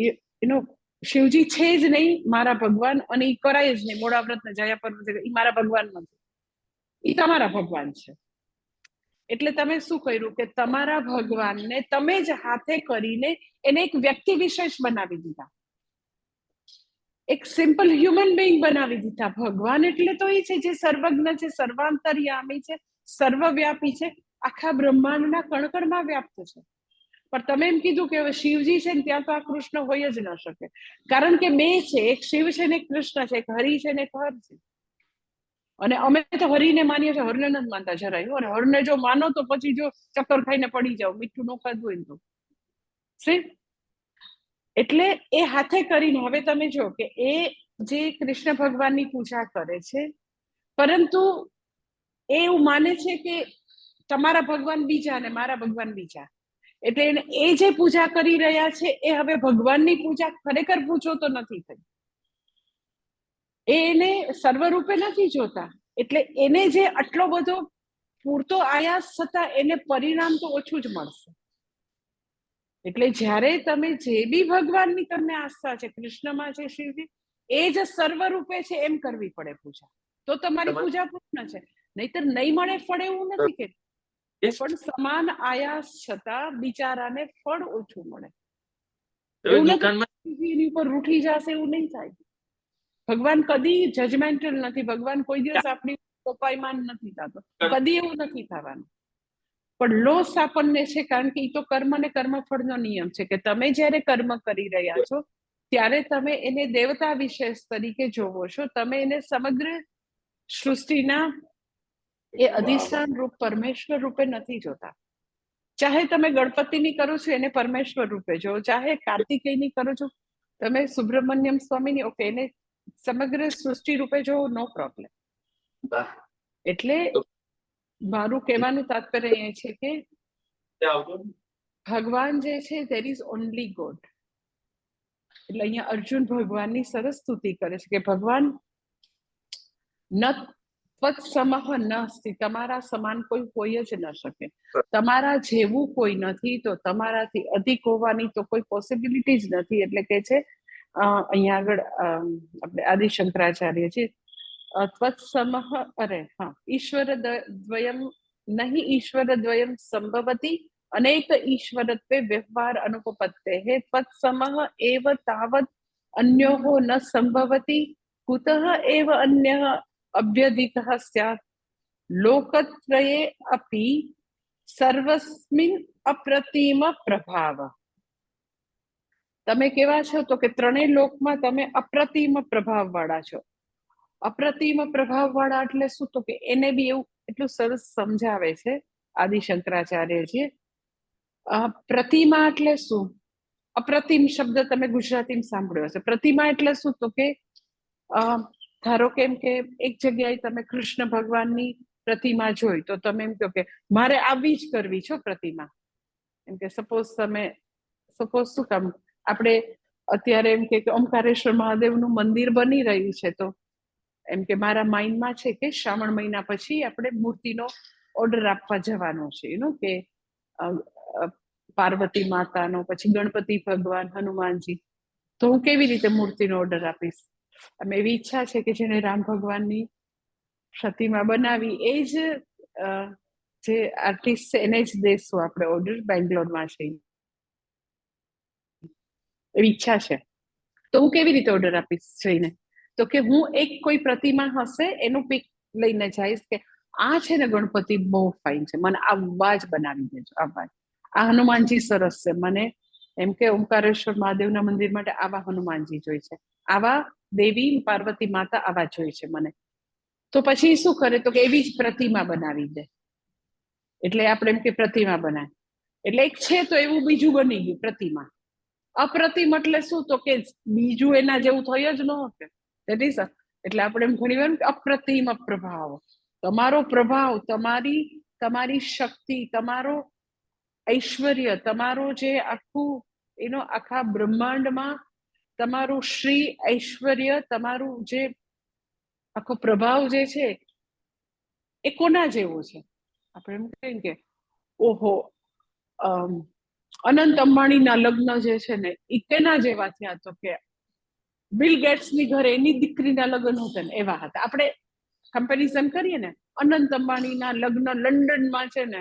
શિવજી છે જ નહીં મારા ભગવાન, અને ઈ કરાય જ નહીં. મોડા વ્રત ને જયા પર્વ ઈ મારા ભગવાન નથી, ઈ તમારા ભગવાન છે. એટલે તમે શું કર્યું કે તમારા ભગવાનને તમે જ હાથે કરીને એને એક વ્યક્તિ વિશેષ બનાવી દીધા, એક સિમ્પલ હ્યુમન બીંગ બનાવી દીધા. ભગવાન એટલે તો એ છે જે સર્વજ્ઞ છે, સર્વાંતર્યામી છે, સર્વવ્યાપી છે, આખા બ્રહ્માંડના કણકણમાં વ્યાપ્ત છે. પણ તમે એમ કીધું કે હવે શિવજી છે ને ત્યાં તો આ કૃષ્ણ હોય જ ન શકે, કારણ કે બે છે, એક શિવ છે ને એક કૃષ્ણ છે, એક હરિ છે ને એક હર છે. અને અમે તો હરિને માનીએ છીએ, હરને નથી માનતા જરાય. અને હરને જો માનો તો પછી જો ચક્કર ખાઈને પડી જાવ, મીઠું ન ખાધું હોય તો. એટલે એ હાથે કરીને હવે તમે જો કે એ જે કૃષ્ણ ભગવાનની પૂજા કરે છે, પરંતુ એ એવું માને છે કે તમારા ભગવાન બીજા અને મારા ભગવાન બીજા. એટલે એ જે પૂજા કરી રહ્યા છે એ હવે ભગવાનની પૂજા ખરેખર પૂછો તો નથી થઈ. એને સર્વરૂપે નથી જોતા. એટલે એને જે આટલો બધો પૂરતો આયાસ છતાં એને પરિણામ તો ઓછું જ મળશે. એટલે જ્યારે તમે જે બી ભગવાનની તમને આસ્થા છે, કૃષ્ણમાં છે, શિવજી, એ જ સર્વરૂપે છે એમ કરવી પડે પૂજા, તો તમારી પૂજા પૂર્ણ છે. નહીતર નહીં મળે ફળ, એવું નથી કે, પણ સમાન આયાસ છતાં બિચારાને ફળ ઓછું મળે. એવું નથી એની ઉપર રૂઠી જશે, એવું નહીં થાય. ભગવાન કદી જજમેન્ટલ નથી. ભગવાન કોઈ દિવસ આપણી કોપાયમાન નથી થતો, કદી એવું નથી થવાનું. પણ લોસ આપણને છે, કારણ કે એ તો કર્મ અને કર્મફળનો નિયમ છે કે તમે જ્યારે કર્મ કરી રહ્યા છો ત્યારે તમે એને દેવતા વિશેષ તરીકે જોવો છો. તમે એને સમગ્ર સૃષ્ટિના એ અધિષ્ઠાન રૂપ પરમેશ્વર રૂપે નથી જોતા. ચાહે તમે ગણપતિની કરો છો એને પરમેશ્વર રૂપે જો, ચાહે કાર્તિકેયની કરો છો, તમે સુબ્રમણ્યમ સ્વામીની, ઓકે, એને સમગ્ર સૃષ્ટિ રૂપે જો, નો પ્રોબ્લેમ. એટલે મારું કહેવાનું તાત્પર્ય એ છે કે ભગવાન જે છે there is only God. એટલે અહીંયા અર્જુન ભગવાનની સરસ સ્તુતિ કરે છે કે ભગવાન ન તત્સમઃ નાસ્તિ, તમારા સમાન કોઈ હોય જ ન શકે. તમારા જેવું કોઈ નથી, તો તમારાથી અધિક હોવાની તો કોઈ પોસિબિલિટી જ નથી. એટલે કે છે અહીંયા આગળ આપણે આદિ શંકરાચાર્ય છે, ત્વત્સમઃ અરે હા ઈશ્વર દ્વયમ નહીં ઈશ્વર દ્વયમ સંભવતી અનેક ઈશ્વરત્વે વ્યવહાર અનુપપત્તેઃ ત્વત્સમઃ એવ તાવત અન્યોઃ ન સંભવતી કુતઃ એવ અન્યઃ અભ્યધિતઃ સ્યાत् લોકત્રયે અપી સર્વસ્મિન અપ્રતિમ પ્રભાવ. તમે કેવા છો તો કે ત્રણેય લોકમાં તમે અપ્રતિમ પ્રભાવ વાળા છો. અપ્રતિમ પ્રભાવ વાળા એટલે શું તો કે એને બી એવું એટલું સરસ સમજાવે છે આદિ શંકરાચાર્યજી. પ્રતિમા એટલે શું? અપ્રતિમ શબ્દ તમે ગુજરાતીમાં સાંભળ્યો હશે. પ્રતિમા એટલે શું તો કે ધારો કેમ કે એક જગ્યાએ તમે કૃષ્ણ ભગવાનની પ્રતિમા જોઈ તો તમે એમ કહો કે મારે આવી જ કરવી છો પ્રતિમા. એમ કે સપોઝ શું કામ આપણે અત્યારે એમ કે ઓમકારેશ્વર મહાદેવનું મંદિર બની રહ્યું છે તો એમ કે મારા માઇન્ડમાં છે કે શ્રાવણ મહિના પછી આપણે મૂર્તિનો ઓર્ડર આપવા જવાનો છે કે પાર્વતી માતાનો, પછી ગણપતિ ભગવાન, હનુમાનજી. તો હું કેવી રીતે મૂર્તિનો ઓર્ડર આપીશ? અમે એવી ઈચ્છા છે કે જેને રામ ભગવાનની પ્રતિમા બનાવી એ જ જે આર્ટિસ્ટ છે એને જ દેશું આપણે ઓર્ડર. બેંગ્લોરમાં છે એવી ઈચ્છા છે. તો હું કેવી રીતે ઓર્ડર આપીશ જઈને? તો કે હું એક કોઈ પ્રતિમા હશે એનું પિક લઈને જઈશ કે આ છે ને ગણપતિ બહુ ફાઇન છે, મને આવા જ બનાવી દેજો. આ હનુમાનજી સરસ છે, મને એમ કે ઓમકારેશ્વર મહાદેવના મંદિર માટે આવા હનુમાનજી જોઈ છે, આવા દેવી પાર્વતી માતા આવા જોઈ છે મને. તો પછી શું કરે તો કે એવી જ પ્રતિમા બનાવી દે. એટલે આપણે એમ કે પ્રતિમા બનાવે એટલે એક છે તો એવું બીજું બની ગયું પ્રતિમા. અપ્રતિમ એટલે શું તો કે બીજું એના જેવું થઈ જ ન હોતે. એટલે આપણે એમ ઘણી વાર અપ્રતિમ પ્રભાવ, તમારો પ્રભાવ, તમારી શક્તિ, તમારો ઐશ્વર્ય, તમારો જે આખું આખા બ્રહ્માંડમાં તમારું શ્રી ઐશ્વર્ય, તમારું જે આખો પ્રભાવ જે છે એ કોના જેવો છે? આપણે એમ કહીએ કે ઓહો અનંત અંબાણીના લગ્ન જે છે ને એ કેના જેવા થયા? તો કે બિલ ગેટ્સની ઘરે એની દીકરીના લગ્ન હતા ને એવા હતા. આપણે કમ્પેરિઝન કરીએ ને, અનંત અંબાણીના લગ્ન લંડનમાં છે ને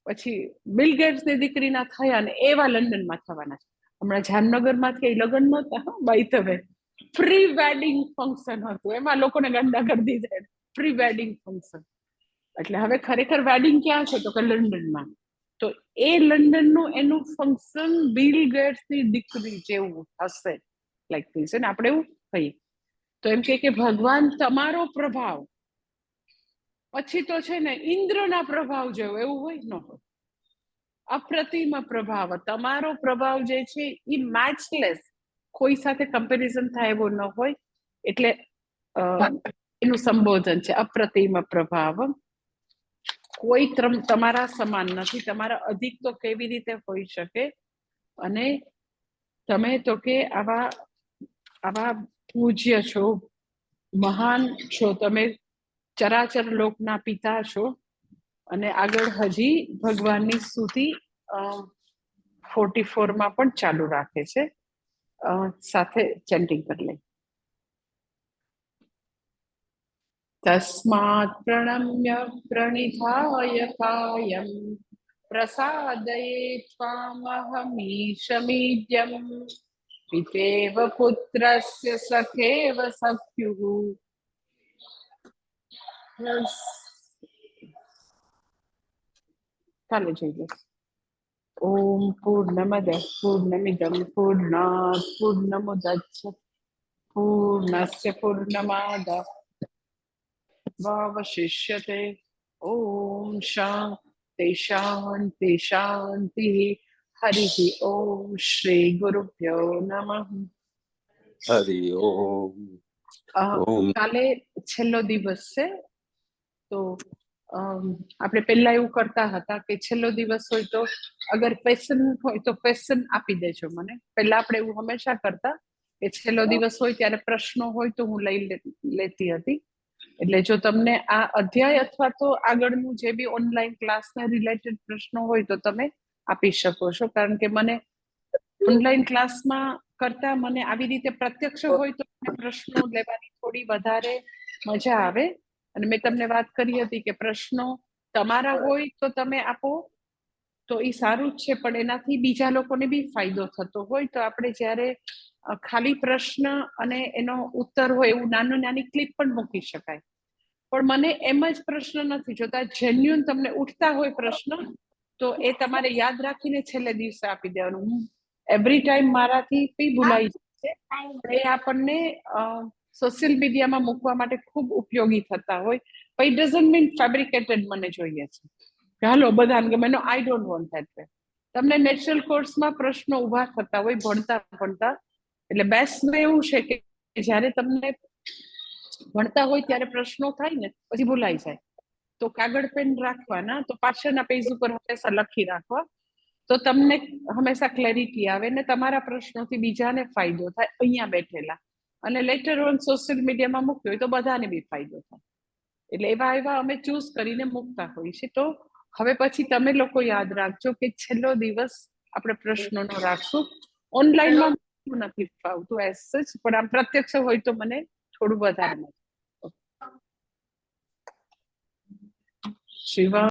પછી બિલ ગેટ્સની દીકરીના થયા ને એવા લંડનમાં થવાના છે. હમણાં જામનગરમાંથી લગ્ન નહોતા, by the way pre wedding function હતું, એમાં લોકોને ગાંડા કરી દીધા. પ્રી વેડિંગ ફંક્શન એટલે હવે ખરેખર વેડિંગ ક્યાં છે તો કે લંડનમાં. તો એ લંડનનું એનું ફંક્શન બિલ ગેટ્સની દીકરી જેવું હશે. લાઈક ધીસ ને આપણે એવું કહીએ તો એમ કે ભગવાન તમારો પ્રભાવ પછી તો છે ને ઇન્દ્રના પ્રભાવ જેવો એવું હોય ન હોય. અપ્રતિમ પ્રભાવ, તમારો પ્રભાવ જે છે એ મેચલેસ, કોઈ સાથે કમ્પેરિઝન થાય એવો ન હોય. એટલે એનું સંબોધન છે અપ્રતિમ પ્રભાવ. કોઈ તમારા સમાન નથી, તમારા અધિક તો કેવી રીતે હોઈ શકે? અને તમે તો કે આવા પૂજ્ય છો, મહાન છો, તમે ચરાચર લોકના પિતા છો. અને આગળ હજી ભગવાનની સ્તુતિ 44માં પણ ચાલુ રાખે છે. સાથે ચેન્ટિંગ કરી લઈ. તસ્માत् પ્રણમ્ય પ્રણિધાય કાયમ પ્રસાદયે ત્વામહમીશમીડ્યમ પિતેવ પુત્રસ્ય સખેવ સખ્યુઃ. ચાલો જોઈએ. ઓમ પૂર્ણમદ પૂર્ણમિદમ પૂર્ણાત પૂર્ણમુદચ્યતે પૂર્ણસ્ય પૂર્ણમાદાવશિષ્યતે. ઓમ શાંતિ શાંતિ શાંતિ. હરિ ઓમ શ્રી ગુરુભ્યો નમઃ. હરિ ઓમ. કાલે છેલ્લો દિવસ છે તો આપણે પહેલા એવું કરતા હતા કે છેલ્લો દિવસ હોય તો અગર ક્વેશ્ચન હોય તો ક્વેશ્ચન આપી દેજો મને. પહેલા આપણે એવું હંમેશા કરતા કે છેલ્લો દિવસ હોય ત્યારે પ્રશ્નો હોય તો હું લઈ લેતી હતી. એટલે જો તમને આ અધ્યાય અથવા તો આગળનું જે બી ઓનલાઈન ક્લાસને રિલેટેડ પ્રશ્નો હોય તો તમે આપી શકો છો. કારણ કે મને ઓનલાઈન ક્લાસમાં કરતા મને આવી રીતે પ્રત્યક્ષ હોય તો પ્રશ્નો લેવાની થોડી વધારે મજા આવે. અને મેં તમને વાત કરી હતી કે પ્રશ્નો તમારા હોય તો તમે આપો તો એ સારું જ છે, પણ એનાથી બીજા લોકોને બી ફાયદો થતો હોય. તો આપણે જ્યારે ખાલી પ્રશ્ન અને એનો ઉત્તર હોય એવું નાની ક્લિપ પણ મૂકી શકાય. પણ મને એમ જ પ્રશ્ન નથી જોતા, જેન્યુઅન તમને ઉઠતા હોય પ્રશ્ન તો એ તમારે યાદ રાખીને છેલ્લે દિવસે આપી દેવાનું. હું એવરી ટાઈમ મારાથી બી ભૂલાઈ જાય છે, એ આપણને સોશિયલ મીડિયામાં મૂકવા માટે ખૂબ ઉપયોગી થતા હોય. પણ ઇટ ડઝન્ટ મીન ફેબ્રિકેટેડ મને જોઈએ છે હાલો બધાને ગમે. No I don't want that way. તમને નેચરલ કોર્સમાં પ્રશ્નો ઉભા થતા હોય ભણતા. એટલે બેસ્ટ વે એવું છે કે જ્યારે તમને ભણતા હોય ત્યારે પ્રશ્નો થાય ને પછી ભૂલાઈ જાય તો કાગળ પેન રાખવાના, તો પાછળના પેજ ઉપર હંમેશા લખી રાખવા, તો તમને હંમેશા ક્લેરિટી આવે ને તમારા પ્રશ્નોથી બીજાને ફાયદો થાય અહીંયા બેઠેલા. અને લેટર ઓન સોશિયલ મીડિયામાં મૂક્યો હોય તો બધાને બી ફાયદો થાય. એટલે એવા અમે ચૂઝ કરીને મૂકતા હોઈએ છીએ. તો હવે પછી તમે લોકો યાદ રાખજો કે છેલ્લો દિવસ આપણે પ્રશ્નોનો રાખશું. ઓનલાઈનમાં નથી ફાવતું એઝ સચ, પણ આમ પ્રત્યક્ષ હોય તો મને થોડું વધારે શિવા